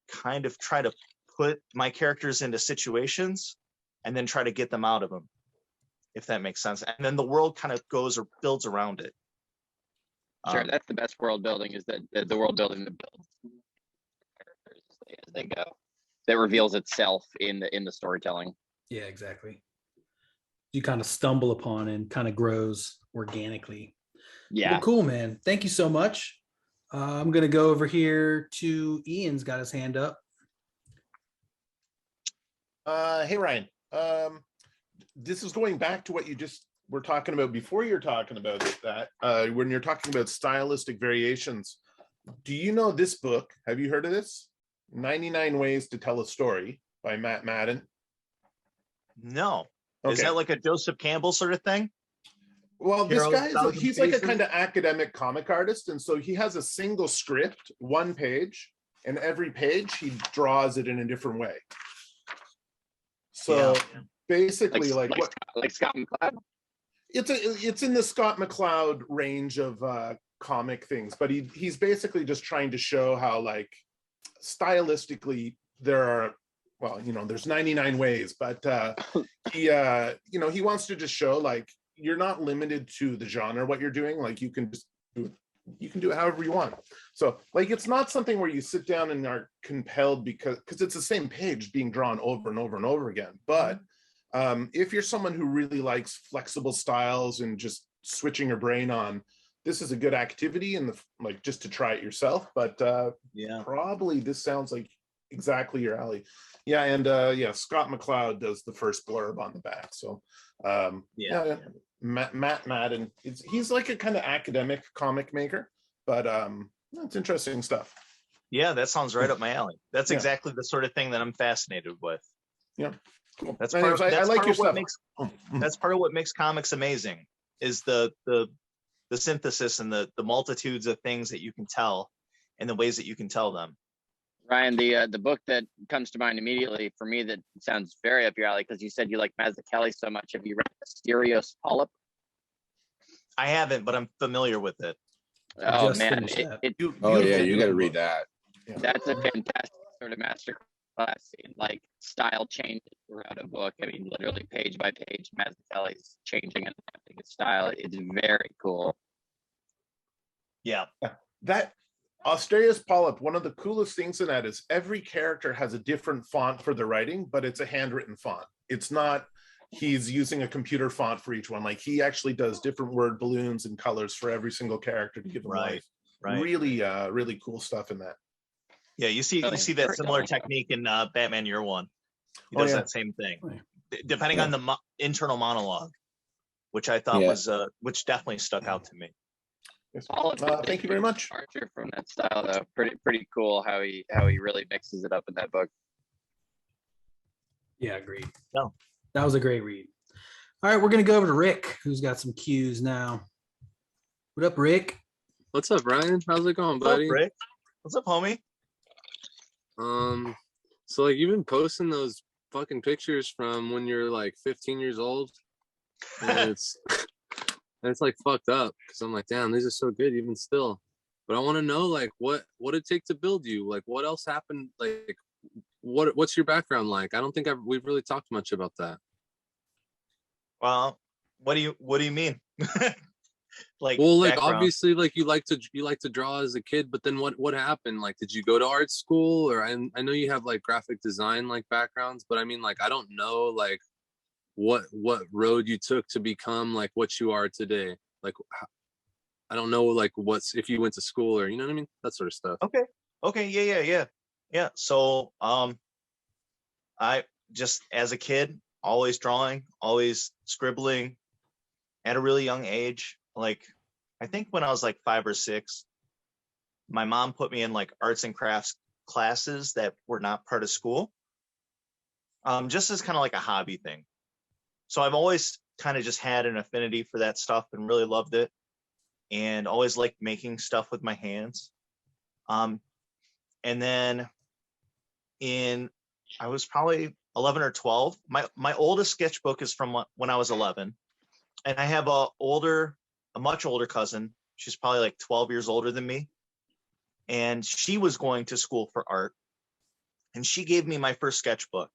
kind of try to put my characters into situations and then try to get them out of them, if that makes sense. And then the world kind of goes or builds around it. Sure, that's the best world building, is that the world building that builds characters as they go, that reveals itself in the storytelling. Yeah, exactly. You kind of stumble upon and kind of grows organically. Yeah. Well, cool, man. Thank you so much. I'm going to go over here to Ian's got his hand up. Hey, Ryan. This is going back to what you just were talking about before. You're talking about that when you're talking about stylistic variations. Do you know this book? Have you heard of this? 99 Ways to Tell a Story by Madden. No. Okay. Is that like a Joseph Campbell sort of thing? Well, this Heroes, guy Thousand he's like a Faces. kind of academic comic artist, and so he has a single script, one page, and every page he draws it in a different way. So basically, like Scott McCloud. it's in the Scott McCloud range of comic things, but he's basically just trying to show how, like, stylistically there are, well, you know, there's 99 ways, but he you know, he wants to just show, like, you're not limited to the genre what you're doing. Like, you can do it however you want. So, like, it's not something where you sit down and are compelled because it's the same page being drawn over and over and over again. But if you're someone who really likes flexible styles and just switching your brain on, this is a good activity, and like, just to try it yourself. But probably this sounds like exactly your alley. Yeah, and Scott McCloud does the first blurb on the back. So Matt Madden, he's like a kind of academic comic maker, but it's interesting stuff. Yeah, that sounds right up my alley. That's exactly the sort of thing that I'm fascinated with. Yeah, cool. That's Anyways, part, I like your stuff. That's part of what makes comics amazing, is the synthesis and the multitudes of things that you can tell and the ways that you can tell them. Ryan, the book that comes to mind immediately for me that sounds very up your alley, because you said you like Mazzucchelli so much. Have you read Mysterious Polyp? I haven't, but I'm familiar with it. Oh Just man, finished that. you got to read that. That's a fantastic sort of master class in, like, style changes throughout a book. I mean, literally page by page, Mazzucchelli's changing and adapting his style. It's very cool. Yeah. That Mysterious Polyp, one of the coolest things in that is every character has a different font for the writing, but it's a handwritten font. It's not he's using a computer font for each one. Like, he actually does different word balloons and colors for every single character to give them life. Right. Really cool stuff in that. Yeah, you see that similar technique in Batman Year One. He does that same thing, depending on the internal monologue, which I thought was which definitely stuck out to me. Yes. Thank you very much. Departure from that style, though, pretty cool how he really mixes it up in that book. Yeah, agreed. No, that was a great read. All right, we're gonna go over to Rick, who's got some cues now. What up, Rick? What's up, Ryan? How's it going, buddy? What's up, Rick? What's up, homie? So, like, you've been posting those fucking pictures from when you're like 15 years old, and it's like fucked up, because I'm like, damn, these are so good even still. But I want to know, like, what it take to build you, like, what else happened, like, what's your background like? I don't think we've really talked much about that. Well, what do you mean? Like, well, like, background. Obviously, like, you like to draw as a kid, but then what happened? Like, did you go to art school? Or I know you have like graphic design like backgrounds, but I mean, like, I don't know, like, what road you took to become like what you are today. Like, I don't know, like, if you went to school, or, you know what I mean, that sort of stuff. Okay, yeah. So I just, as a kid, always drawing, always scribbling at a really young age. Like, I think when I was like 5 or 6, my mom put me in like arts and crafts classes that were not part of school, just as kind of like a hobby thing. So I've always kind of just had an affinity for that stuff and really loved it, and always liked making stuff with my hands. And then I was probably 11 or 12. My oldest sketchbook is from when I was 11, and I have a much older cousin. She's probably like 12 years older than me, and she was going to school for art, and she gave me my first sketchbook.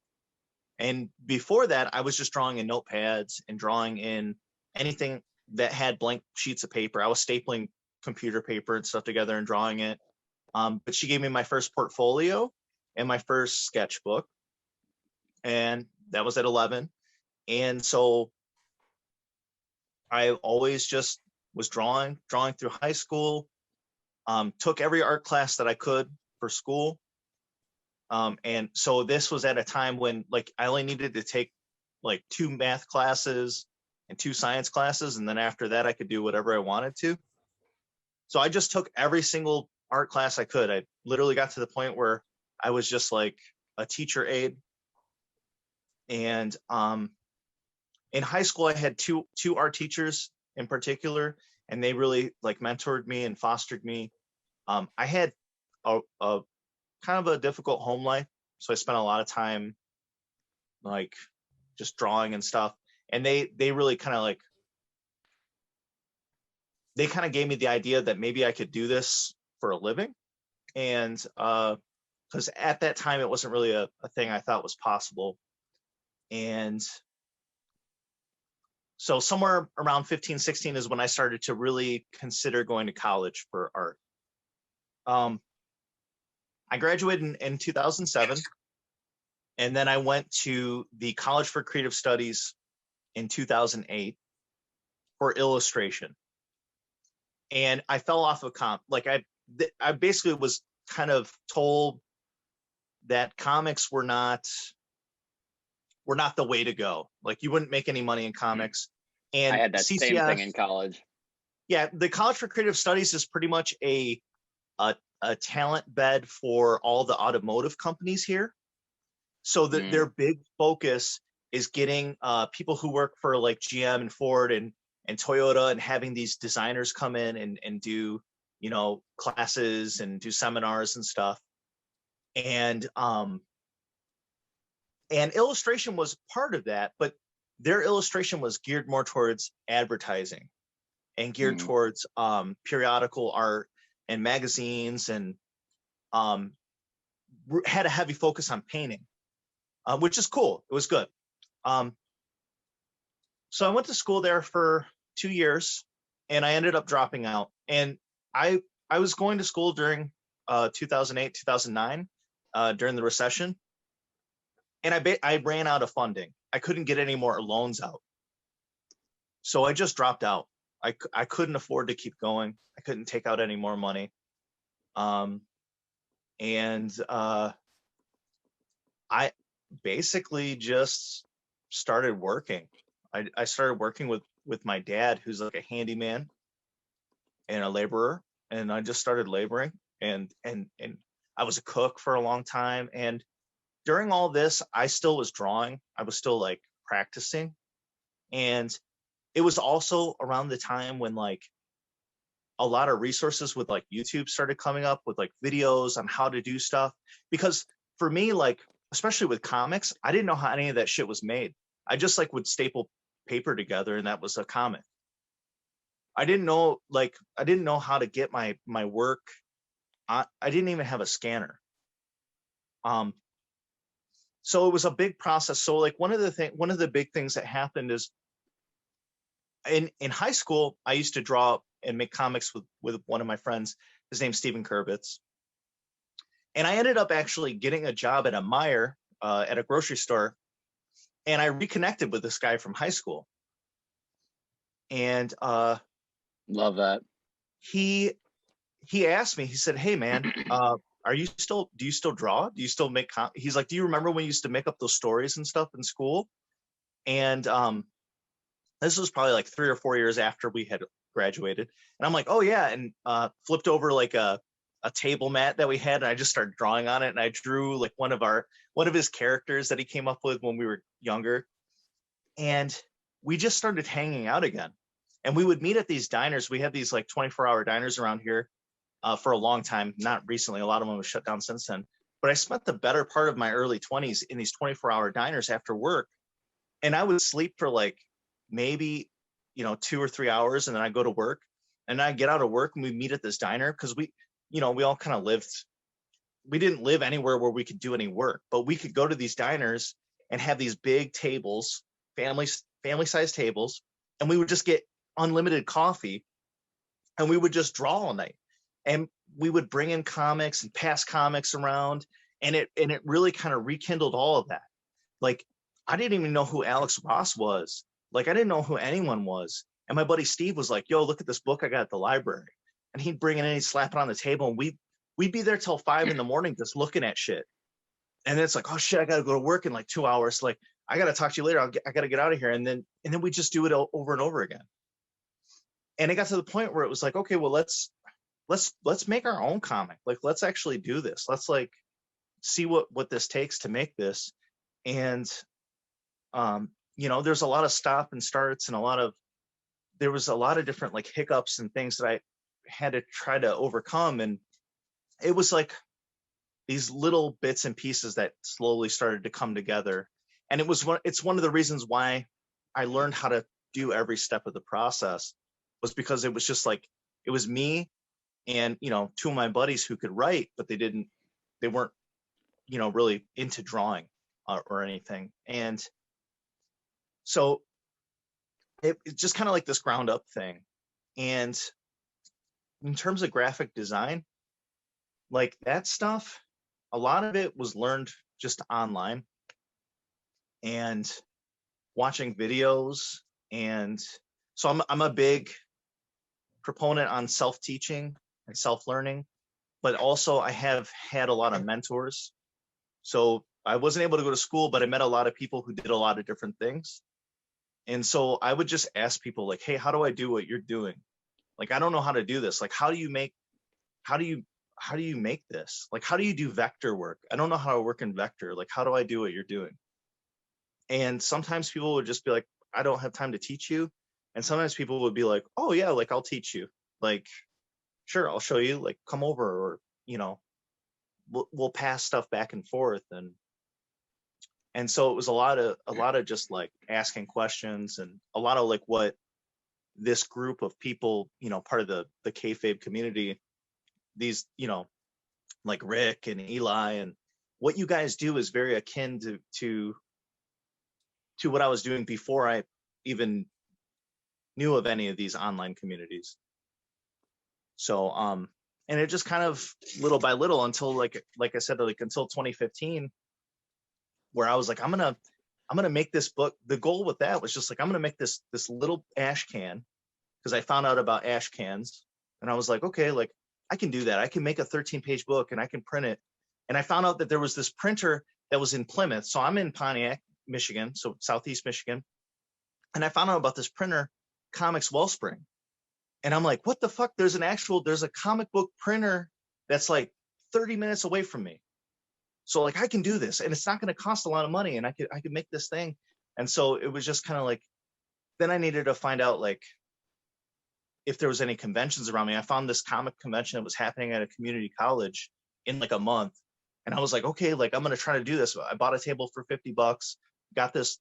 And before that, I was just drawing in notepads and drawing in anything that had blank sheets of paper. I was stapling computer paper and stuff together and drawing it. But she gave me my first portfolio and my first sketchbook, and that was at 11. And so I always just was drawing through high school, took every art class that I could for school. And so this was at a time when, like, I only needed to take like 2 math classes and 2 science classes, and then after that I could do whatever I wanted to. So I just took every single art class I could. I literally got to the point where I was just like a teacher aide. And in high school I had two art teachers, in particular, and they really like mentored me and fostered me. I had a kind of a difficult home life, so I spent a lot of time like just drawing and stuff, and they really kind of like, they kind of gave me the idea that maybe I could do this for a living. And because at that time it wasn't really a thing I thought was possible. And so somewhere around 15, 16 is when I started to really consider going to college for art. I graduated in 2007, and then I went to the College for Creative Studies in 2008 for illustration. And I fell off of like I basically was kind of told that comics were not the way to go. Like, you wouldn't make any money in comics. And I had that CCF, same thing in college. Yeah, the College for Creative Studies is pretty much a talent bed for all the automotive companies here. So that their big focus is getting people who work for like GM and Ford and Toyota, and having these designers come in and do, you know, classes and do seminars and stuff. And illustration was part of that, but their illustration was geared more towards advertising and geared towards periodical art and magazines, and had a heavy focus on painting, which is cool. It was good. So I went to school there for 2 years, and I ended up dropping out. And I was going to school during 2008, 2009, during the recession. And I ran out of funding. I couldn't get any more loans out. So I just dropped out. I couldn't afford to keep going. I couldn't take out any more money. I basically just started working. I started working with my dad, who's like a handyman and a laborer. And I just started laboring, and I was a cook for a long time. And during all this, I still was drawing. I was still like practicing. And it was also around the time when like a lot of resources with like YouTube started coming up with like videos on how to do stuff. Because for me, like, especially with comics, I didn't know how any of that shit was made. I just like would staple paper together, and that was a comic. I didn't know how to get my work. I didn't even have a scanner. So it was a big process. So like one of the big things that happened is in high school, I used to draw and make comics with one of my friends. His name's Stephen Kurbitz. And I ended up actually getting a job at a Meijer at a grocery store. And I reconnected with this guy from high school. And love that. He asked me, he said, "Hey man, do you still draw? Do you still make he's like, "Do you remember when you used to make up those stories and stuff in school?" And this was probably like 3 or 4 years after we had graduated. And I'm like, "Oh yeah," and flipped over like a table mat that we had, and I just started drawing on it. And I drew like one of his characters that he came up with when we were younger. And we just started hanging out again. And we would meet at these diners. We had these like 24-hour diners around here for a long time, not recently. A lot of them have shut down since then. But I spent the better part of my early 20s in these 24-hour diners after work. And I would sleep for like maybe, 2 or 3 hours, and then I'd go to work. And I'd get out of work and we'd meet at this diner, because we all kind of we didn't live anywhere where we could do any work, but we could go to these diners and have these big tables, family-sized tables, and we would just get unlimited coffee, and we would just draw all night. And we would bring in comics and pass comics around, and it really kind of rekindled all of that. Like, I didn't even know who Alex Ross was. Like, I didn't know who anyone was. And my buddy Steve was like, "Yo, look at this book I got at the library." And he'd bring it in, he'd slap it on the table, and we'd be there till 5 a.m. just looking at shit. And then it's like, "Oh shit, I gotta go to work in like 2 hours. Like, I gotta talk to you later. I gotta get out of here." And then we just do it over and over again. And it got to the point where it was like, okay, well, let's make our own comic. Like, let's actually do this. Let's like see what this takes to make this. And there's a lot of stop and starts and a lot of there was a lot of different like hiccups and things that I had to try to overcome. And it was like these little bits and pieces that slowly started to come together. And it's one of the reasons why I learned how to do every step of the process, was because it was just like, it was me and, you know, two of my buddies who could write, but they weren't, you know, really into drawing or anything. And so it's just kind of like this ground up thing. And in terms of graphic design, like that stuff, a lot of it was learned just online and watching videos. And so I'm a big proponent on self-teaching and self-learning, but also I have had a lot of mentors. So I wasn't able to go to school, but I met a lot of people who did a lot of different things. And so I would just ask people like, hey, how do I do what you're doing? Like, I don't know how to do this. Like, how do you make this? Like, how do you do vector work? I don't know how to work in vector. Like, how do I do what you're doing? And sometimes people would just be like, I don't have time to teach you. And sometimes people would be like, oh yeah, like I'll teach you. Like, sure, I'll show you, like come over, or, you know, we'll pass stuff back and forth. And so it was a lot of just like asking questions, and a lot of like what this group of people, you know, part of the kayfabe community, these, you know, like Rick and Eli, and what you guys do is very akin to what I was doing before I even knew of any of these online communities. So and it just kind of little by little until like I said, like until 2015, where I was like, I'm gonna make this book. The goal with that was just like, I'm gonna make this little ash can, because I found out about ash cans, and I was like, okay, like I can do that. I can make a 13-page book and I can print it. And I found out that there was this printer that was in Plymouth. So I'm in Pontiac, Michigan, so Southeast Michigan. And I found out about this printer, Comix Wellspring. And I'm like, what the fuck? There's a comic book printer that's like 30 minutes away from me. So like I can do this, and it's not going to cost a lot of money, and I could make this thing. And so it was just kind of like, then I needed to find out like if there was any conventions around me. I found this comic convention that was happening at a community college in like a month. And I was like, okay, like I'm going to try to do this. I bought a table for $50, got this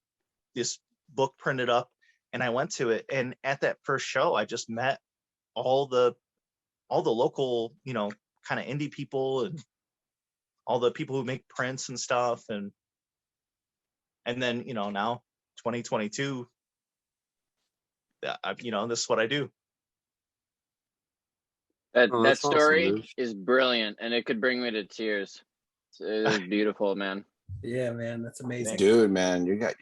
book printed up, and I went to it. And at that first show, I just met all the local, you know, kind of indie people, and all the people who make prints and stuff. And then, you know, now 2022, you know, this is what I do. That that's awesome, story dude. is brilliant, and it could bring me to tears. It is beautiful, man. Yeah, man, that's amazing. Dude, man, that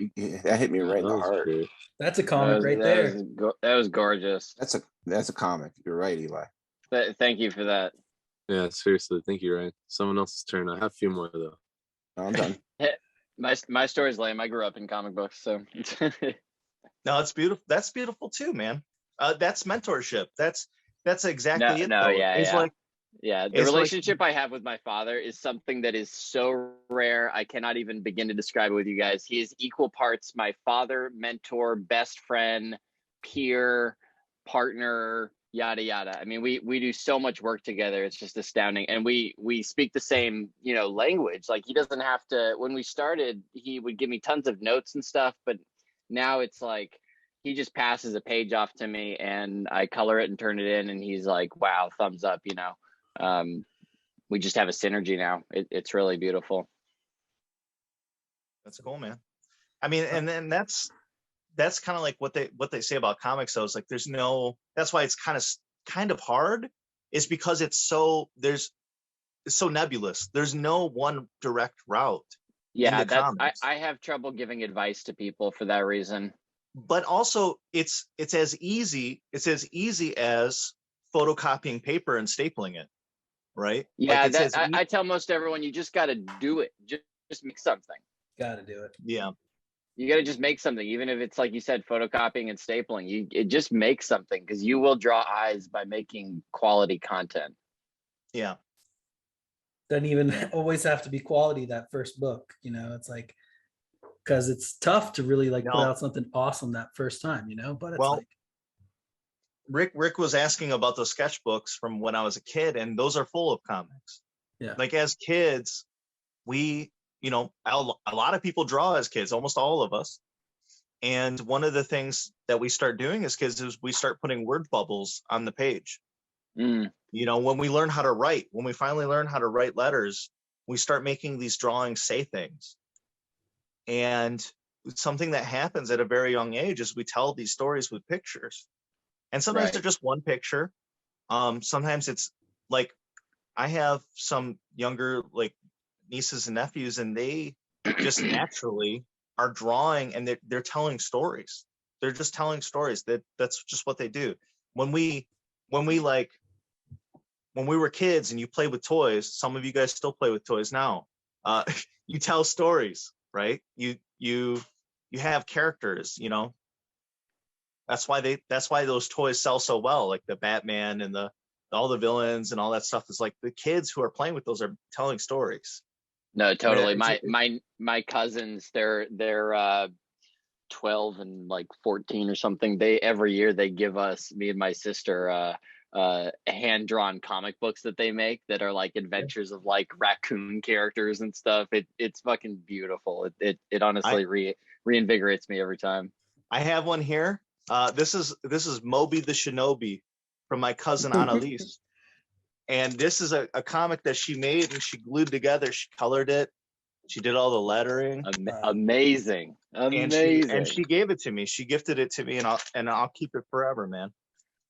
hit me right in the heart. Great. That's a comic right there. That was gorgeous. That's a comic. You're right, Eli. Thank you for that. Yeah, seriously, thank you, Ryan. Someone else's turn. I have a few more though. No, I'm done. My story's lame. I grew up in comic books, so. No, it's beautiful. That's beautiful too, man. That's mentorship. That's exactly it. No, though. yeah, it's yeah. like, yeah, the it's relationship I have with my father is something that is so rare. I cannot even begin to describe it with you guys. He is equal parts my father, mentor, best friend, peer, partner, yada yada. I mean, we do so much work together. It's just astounding. And we speak the same, you know, language. Like, he doesn't have to. When we started, he would give me tons of notes and stuff, but now it's like he just passes a page off to me and I color it and turn it in, and he's like, wow, thumbs up, you know. We just have a synergy now. It's really beautiful. That's cool, man. I mean, and then that's kind of like what they say about comics, though. It's like that's why it's kind of hard, is because it's so nebulous. There's no one direct route. Yeah, I have trouble giving advice to people for that reason. But also it's as easy as photocopying paper and stapling it, right? Yeah, like I tell most everyone, you just got to do it. Just make something. Got to do it. Yeah. You got to just make something, even if it's like you said, photocopying and stapling. It just makes something, because you will draw eyes by making quality content. Yeah. Doesn't even always have to be quality that first book, you know. It's like, because it's tough to really like put out something awesome that first time, you know. But it's Rick was asking about those sketchbooks from when I was a kid, and those are full of comics. Yeah. Like as kids, we, a lot of people draw as kids, almost all of us. And one of the things that we start doing as kids is we start putting word bubbles on the page. Mm. When we learn how to write, when we finally learn how to write letters, we start making these drawings say things. And something that happens at a very young age is we tell these stories with pictures. And sometimes they're just one picture. Sometimes it's like I have some younger like nieces and nephews, and they just naturally are drawing, and they're telling stories. They're just telling stories. That's just what they do. When we were kids and you played with toys, some of you guys still play with toys now. You tell stories, right? You have characters, That's why those toys sell so well, like the Batman and all the villains and all that stuff. Is like the kids who are playing with those are telling stories. No, totally. Yeah, My cousins, they're 12 and like 14 or something. Every year they give us, me and my sister, hand-drawn comic books that they make that are like adventures of like raccoon characters and stuff. It's fucking beautiful. It honestly reinvigorates me every time. I have one here. This is Moby the Shinobi from my cousin Annalise. And this is a comic that she made and she glued together. She colored it. She did all the lettering. Amazing. And she gave it to me. She gifted it to me, and I'll keep it forever, man.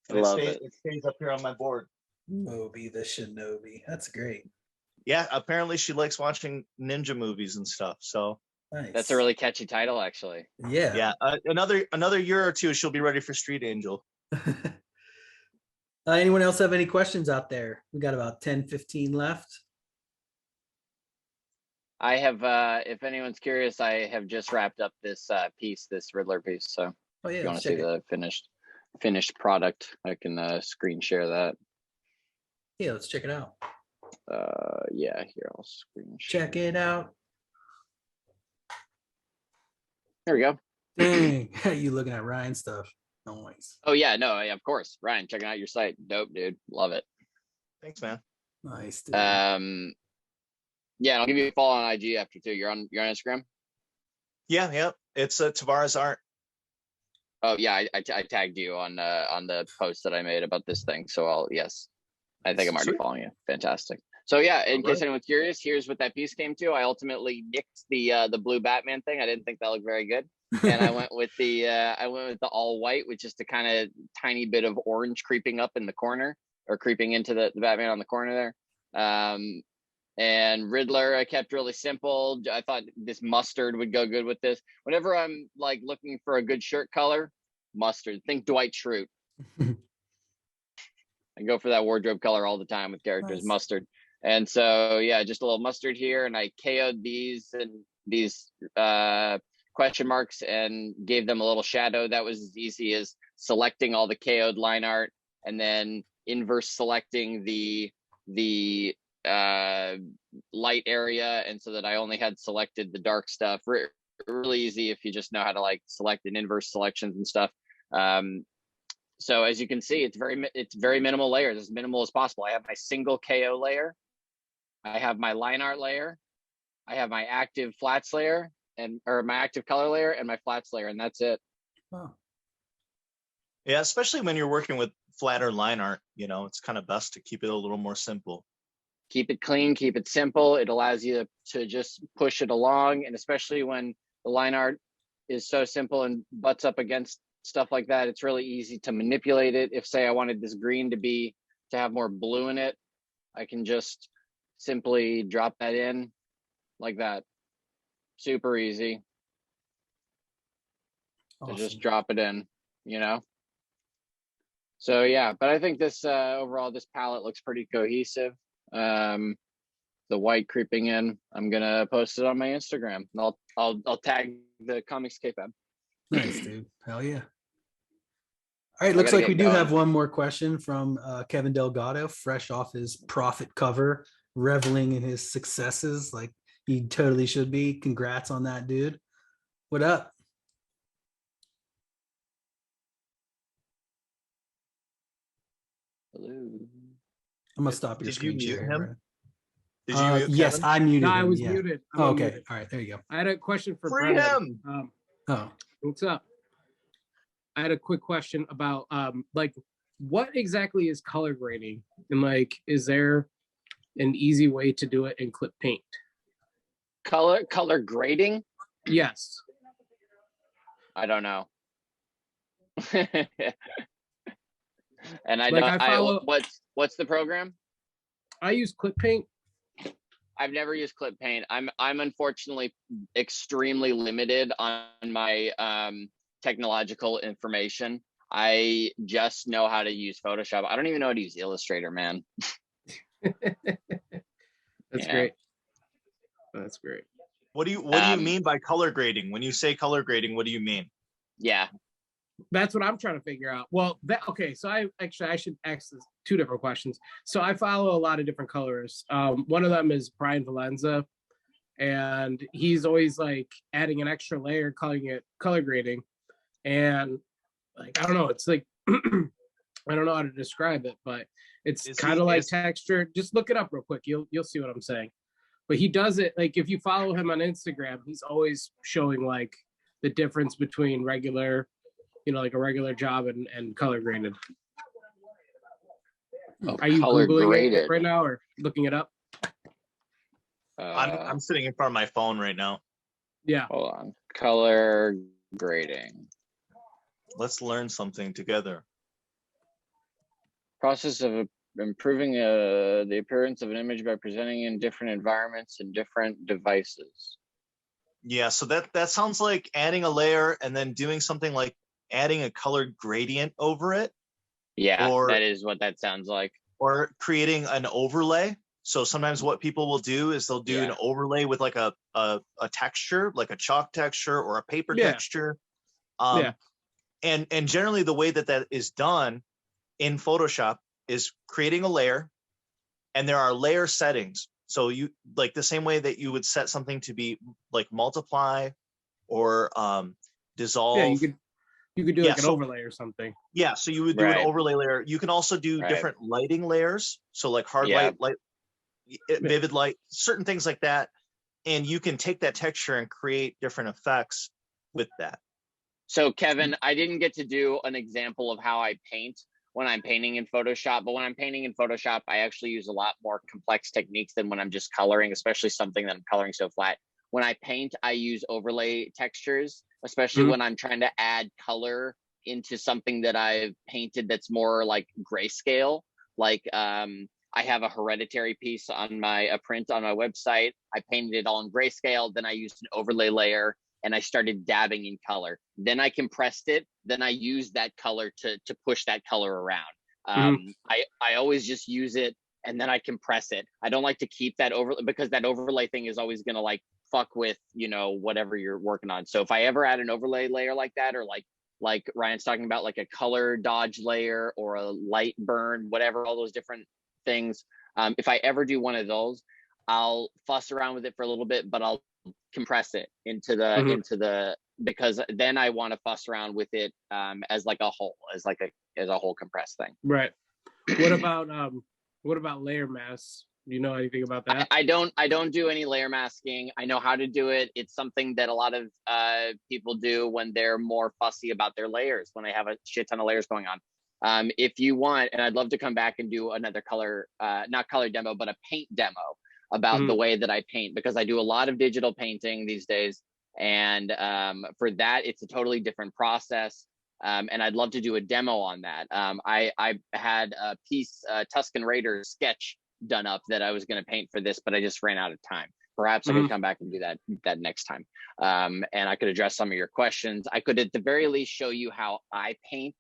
And it stays up here on my board. Moby the Shinobi. That's great. Yeah, apparently she likes watching ninja movies and stuff. So nice. That's a really catchy title, actually. Yeah. Another year or two, she'll be ready for Street Angel. Anyone else have any questions out there? We got about 10-15 left. I have, if anyone's curious, I have just wrapped up this this Riddler piece. So if you want to see the finished product, I can screen share that. Yeah, let's check it out. Yeah, here, I'll screen share. Check it out. There we go. Dang, you looking at Ryan stuff. Nice. Oh yeah, no, yeah, of course. Ryan, checking out your site. Dope, dude. Love it. Thanks, man. Nice, dude. Yeah, I'll give you a follow on IG after too. You're on Instagram? Yeah. It's Tavarez Art. Oh yeah, I tagged you on the post that I made about this thing. So I think I'm already following you. Fantastic. So yeah, in case anyone's curious, here's what that piece came to. I ultimately nixed the blue Batman thing. I didn't think that looked very good. And I went with the all white with just a kind of tiny bit of orange creeping up in the corner, or creeping into the Batman on the corner there. And Riddler, I kept really simple. I thought this mustard would go good with this. Whenever I'm like looking for a good shirt color, mustard. Think Dwight Schrute. I go for that wardrobe color all the time with characters, nice. Mustard. And so yeah, just a little mustard here, and I KO'd these question marks and gave them a little shadow. That was as easy as selecting all the KO'd line art and then inverse selecting the light area, and so that I only had selected the dark stuff. Really easy if you just know how to like select and inverse selections and stuff. So as you can see, it's very minimal layers, as minimal as possible. I have my single KO layer, I have my line art layer, I have my active flats layer, or my active color layer, and my flats layer, and that's it. Wow. Yeah, especially when you're working with flatter line art, it's kind of best to keep it a little more simple. Keep it clean, keep it simple. It allows you to just push it along, and especially when the line art is so simple and butts up against stuff like that, it's really easy to manipulate it. If, say, I wanted this green to have more blue in it, I can just simply drop that in like that. Super easy. Awesome. To just drop it in, So yeah, but I think this overall, this palette looks pretty cohesive. The white creeping in. I'm gonna post it on my Instagram. I'll tag the Comics KFAB. Nice, dude. Hell yeah. All right, looks like we do have one more question from Kevin Delgado, fresh off his Prophet cover, reveling in his successes like he totally should be. Congrats on that, dude. What up? Hello. I'm gonna stop your Did you screen mute share. him? Brad. Did you mute Yes, Kevin? I muted No, him. I was yeah. muted. I'm Oh, okay. unmuted. All right. There you go. I had a question for Free Brennan. him. Oh, What's up? I had a quick question about like what exactly is color grading, and like is there an easy way to do it in clip paint? Color grading? Yes. I don't know. And I Like, don't. I follow- What's the program? I use clip paint. I've never used clip paint. I'm unfortunately extremely limited on my technological information. I just know how to use Photoshop. I don't even know how to use Illustrator, man. That's Yeah. great. That's great. What do you mean by color grading? When you say color grading, what do you mean? Yeah. That's what I'm trying to figure out. Well, okay. So I should ask this two different questions. So I follow a lot of different colorists. One of them is Brian Valenza, and he's always like adding an extra layer, calling it color grading. And like, I don't know, it's like, I don't know how to describe it, but it's kind of like texture. Just look it up real quick. You'll see what I'm saying. But he does it, like, if you follow him on Instagram, he's always showing like the difference between regular, like a regular job and color graded. Are you color Googling graded it right now or looking it up? I'm sitting in front of my phone right now. Yeah. Hold on. Color grading. Let's learn something together. Process of improving the appearance of an image by presenting in different environments and different devices. Yeah, so that sounds like adding a layer and then doing something like adding a colored gradient over it. Yeah, or, that is what that sounds like. Or creating an overlay. So sometimes what people will do is they'll do an overlay with like a texture, like a chalk texture or a paper texture. And generally the way that is done in Photoshop is creating a layer, and there are layer settings. So you like the same way that you would set something to be like multiply or dissolve. Yeah, you could do like an overlay or something. Yeah, so you would do an overlay layer. You can also do different lighting layers. So like hard light, vivid light, certain things like that. And you can take that texture and create different effects with that. So Kevin, I didn't get to do an example of how I paint when I'm painting in Photoshop, but when I'm painting in Photoshop, I actually use a lot more complex techniques than when I'm just coloring, especially something that I'm coloring so flat. When I paint, I use overlay textures, especially when I'm trying to add color into something that I've painted that's more like grayscale. Like I have a Hereditary piece on a print on my website. I painted it all in grayscale. Then I used an overlay layer and I started dabbing in color. Then I compressed it. Then I used that color to push that color around. I always just use it and then I compress it. I don't like to keep that overlay because that overlay thing is always gonna like fuck with, whatever you're working on. So if I ever add an overlay layer like that, or like Ryan's talking about, like a color dodge layer or a light burn, whatever, all those different things. If I ever do one of those, I'll fuss around with it for a little bit, but I'll compress it into the because then I want to fuss around with it as like a whole, as a whole compressed thing. Right. What about layer masks? Do you know anything about that? I don't do any layer masking. I know how to do it. It's something that a lot of people do when they're more fussy about their layers, when they have a shit ton of layers going on. If you want, and I'd love to come back and do another not color demo, but a paint demo about the way that I paint, because I do a lot of digital painting these days. And for that, it's a totally different process. And I'd love to do a demo on that. I had a piece, Tuscan Raiders sketch done up that I was going to paint for this, but I just ran out of time. Perhaps I could come back and do that next time. And I could address some of your questions. I could at the very least show you how I paint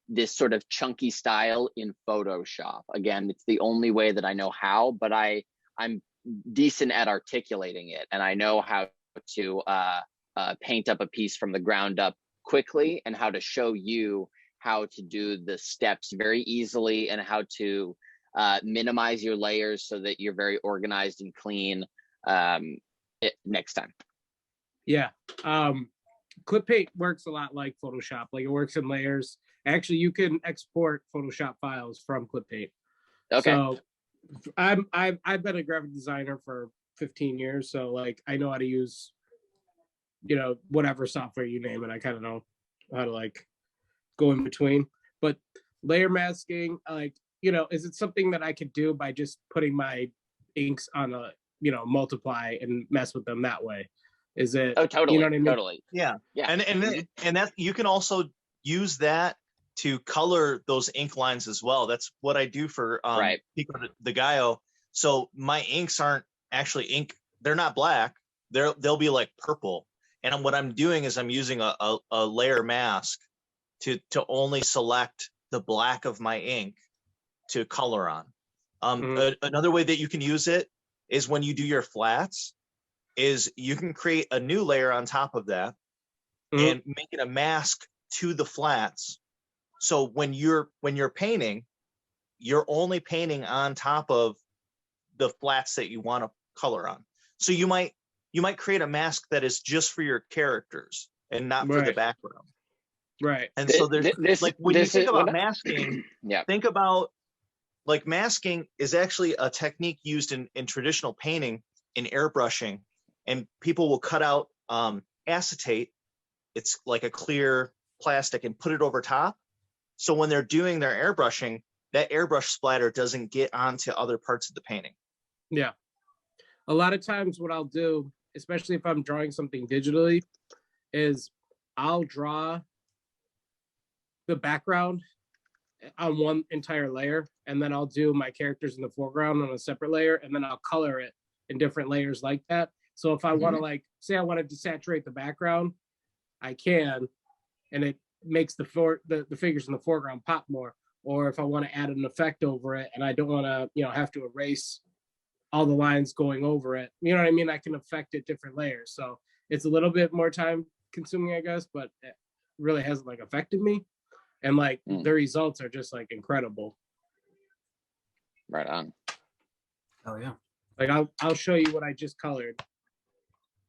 this sort of chunky style in Photoshop. Again, it's the only way that I know how, but I'm decent at articulating it, and I know how to paint up a piece from the ground up quickly, and how to show you how to do the steps very easily, and how to minimize your layers so that you're very organized and clean next time. Yeah. Clip paint works a lot like Photoshop. Like, it works in layers. Actually, you can export Photoshop files from Clip Paint. Okay. So I've been a graphic designer for 15 years, so like I know how to use, you know, whatever software you name it. I kind of know how to like go in between. But layer masking, like, you know, is it something that I could do by just putting my inks on a, you know, multiply and mess with them that way? Is it? Oh, totally. You know what I mean? Totally. Yeah. Yeah. And that you can also use that to color those ink lines as well. That's what I do for Right. Pico de Gallo. So my inks aren't actually ink. They're not black. They'll be like purple. And what I'm doing is I'm using a layer mask to only select the black of my ink to color on. Another way that you can use it is when you do your flats, is you can create a new layer on top of that and make it a mask to the flats. So when you're painting, you're only painting on top of the flats that you want to color on. So you might create a mask that is just for your characters and not for the background. Right. And so there's like when you think about masking, yeah. think about like masking is actually a technique used in traditional painting in airbrushing, and people will cut out acetate. It's like a clear plastic and put it over top. So when they're doing their airbrushing, that airbrush splatter doesn't get onto other parts of the painting. Yeah. A lot of times what I'll do, especially if I'm drawing something digitally, is I'll draw the background on one entire layer, and then I'll do my characters in the foreground on a separate layer, and then I'll color it in different layers like that. So if I want to, like, say I want to desaturate the background, I can, and it makes the figures in the foreground pop more. Or if I want to add an effect over it and I don't want to, you know, have to erase all the lines going over it, you know what I mean? I can affect it different layers. So it's a little bit more time consuming, I guess, but it really hasn't like affected me. And like the results are just like incredible. Right on. Oh yeah. Like I'll show you what I just colored.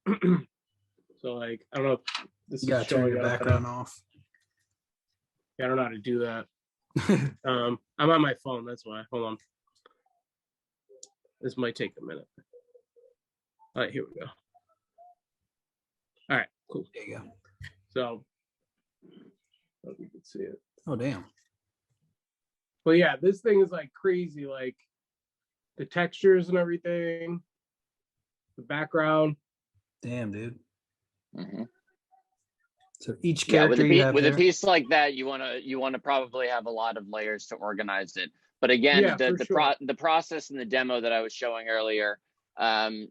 So like I don't know if this You gotta is turn showing your up, background off. Yeah, I don't know how to do that. I'm on my phone, that's why. Hold on. This might take a minute. All right, here we go. All right, cool. There you go. So hope you can see it. Oh damn. Well, yeah, this thing is like crazy, like the textures and everything, the background. Damn, dude. Mm-hmm. So each Yeah, character with a piece like that, you want to probably have a lot of layers to organize it. But again, Yeah, the process in the demo that I was showing earlier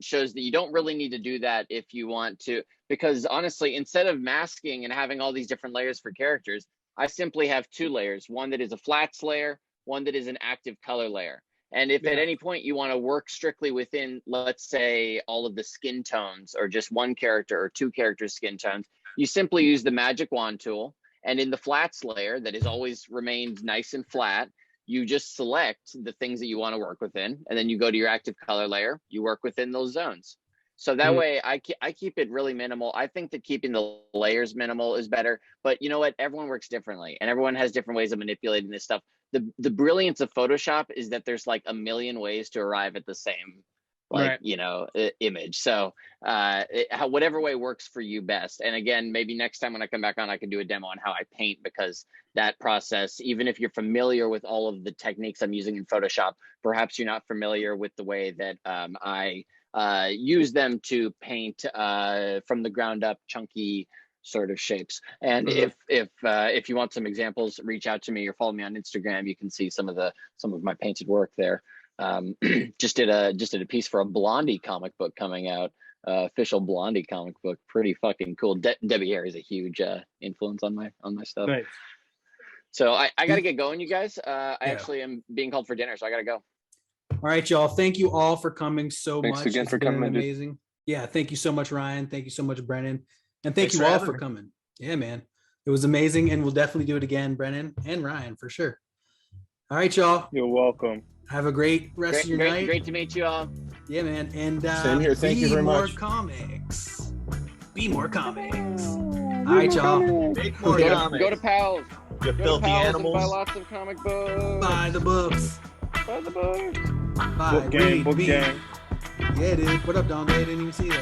shows that you don't really need to do that if you want to, because honestly, instead of masking and having all these different layers for characters, I simply have two layers, one that is a flats layer, one that is an active color layer. And if at any point you want to work strictly within, let's say, all of the skin tones or just one character or two characters' skin tones, you simply use the magic wand tool. And in the flats layer that has always remained nice and flat, you just select the things that you want to work within. And then you go to your active color layer, you work within those zones. So that way I keep it really minimal. I think that keeping the layers minimal is better, but you know what? Everyone works differently and everyone has different ways of manipulating this stuff. The brilliance of Photoshop is that there's like a million ways to arrive at the same, like, you know, image. So whatever way works for you best. And again, maybe next time when I come back on, I can do a demo on how I paint, because that process, even if you're familiar with all of the techniques I'm using in Photoshop, perhaps you're not familiar with the way that I use them to paint from the ground up chunky sort of shapes. And if you want some examples, reach out to me or follow me on Instagram. You can see some of my painted work there. Just did a piece for a Blondie comic book coming out, official Blondie comic book. Pretty fucking cool. Debbie Harry is a huge influence on my stuff. Nice. So I got to get going, you guys. I actually am being called for dinner, so I got to go. All right, y'all. Thank you all for coming so Thanks much. again It's for been coming, dude. amazing. Yeah, thank you so much, Ryan. Thank you so much, Brennan. And thank Thanks you for all having for me. coming. Yeah, man. It was amazing, and we'll definitely do it again, Brennan and Ryan, for sure. All right, y'all. You're welcome. Have a great rest of your night. Great to meet you all. Yeah, man. And Same here. Thank you be very more much. comics. Be more comics. All right, y'all. Make more Go comics. to Pals. You Go to filthy Pals and animals. buy lots of comic books. Buy the books. Buy the books. Buy, Book gang, read, book read. gang. Yeah, dude. What up, Don? I didn't even see that.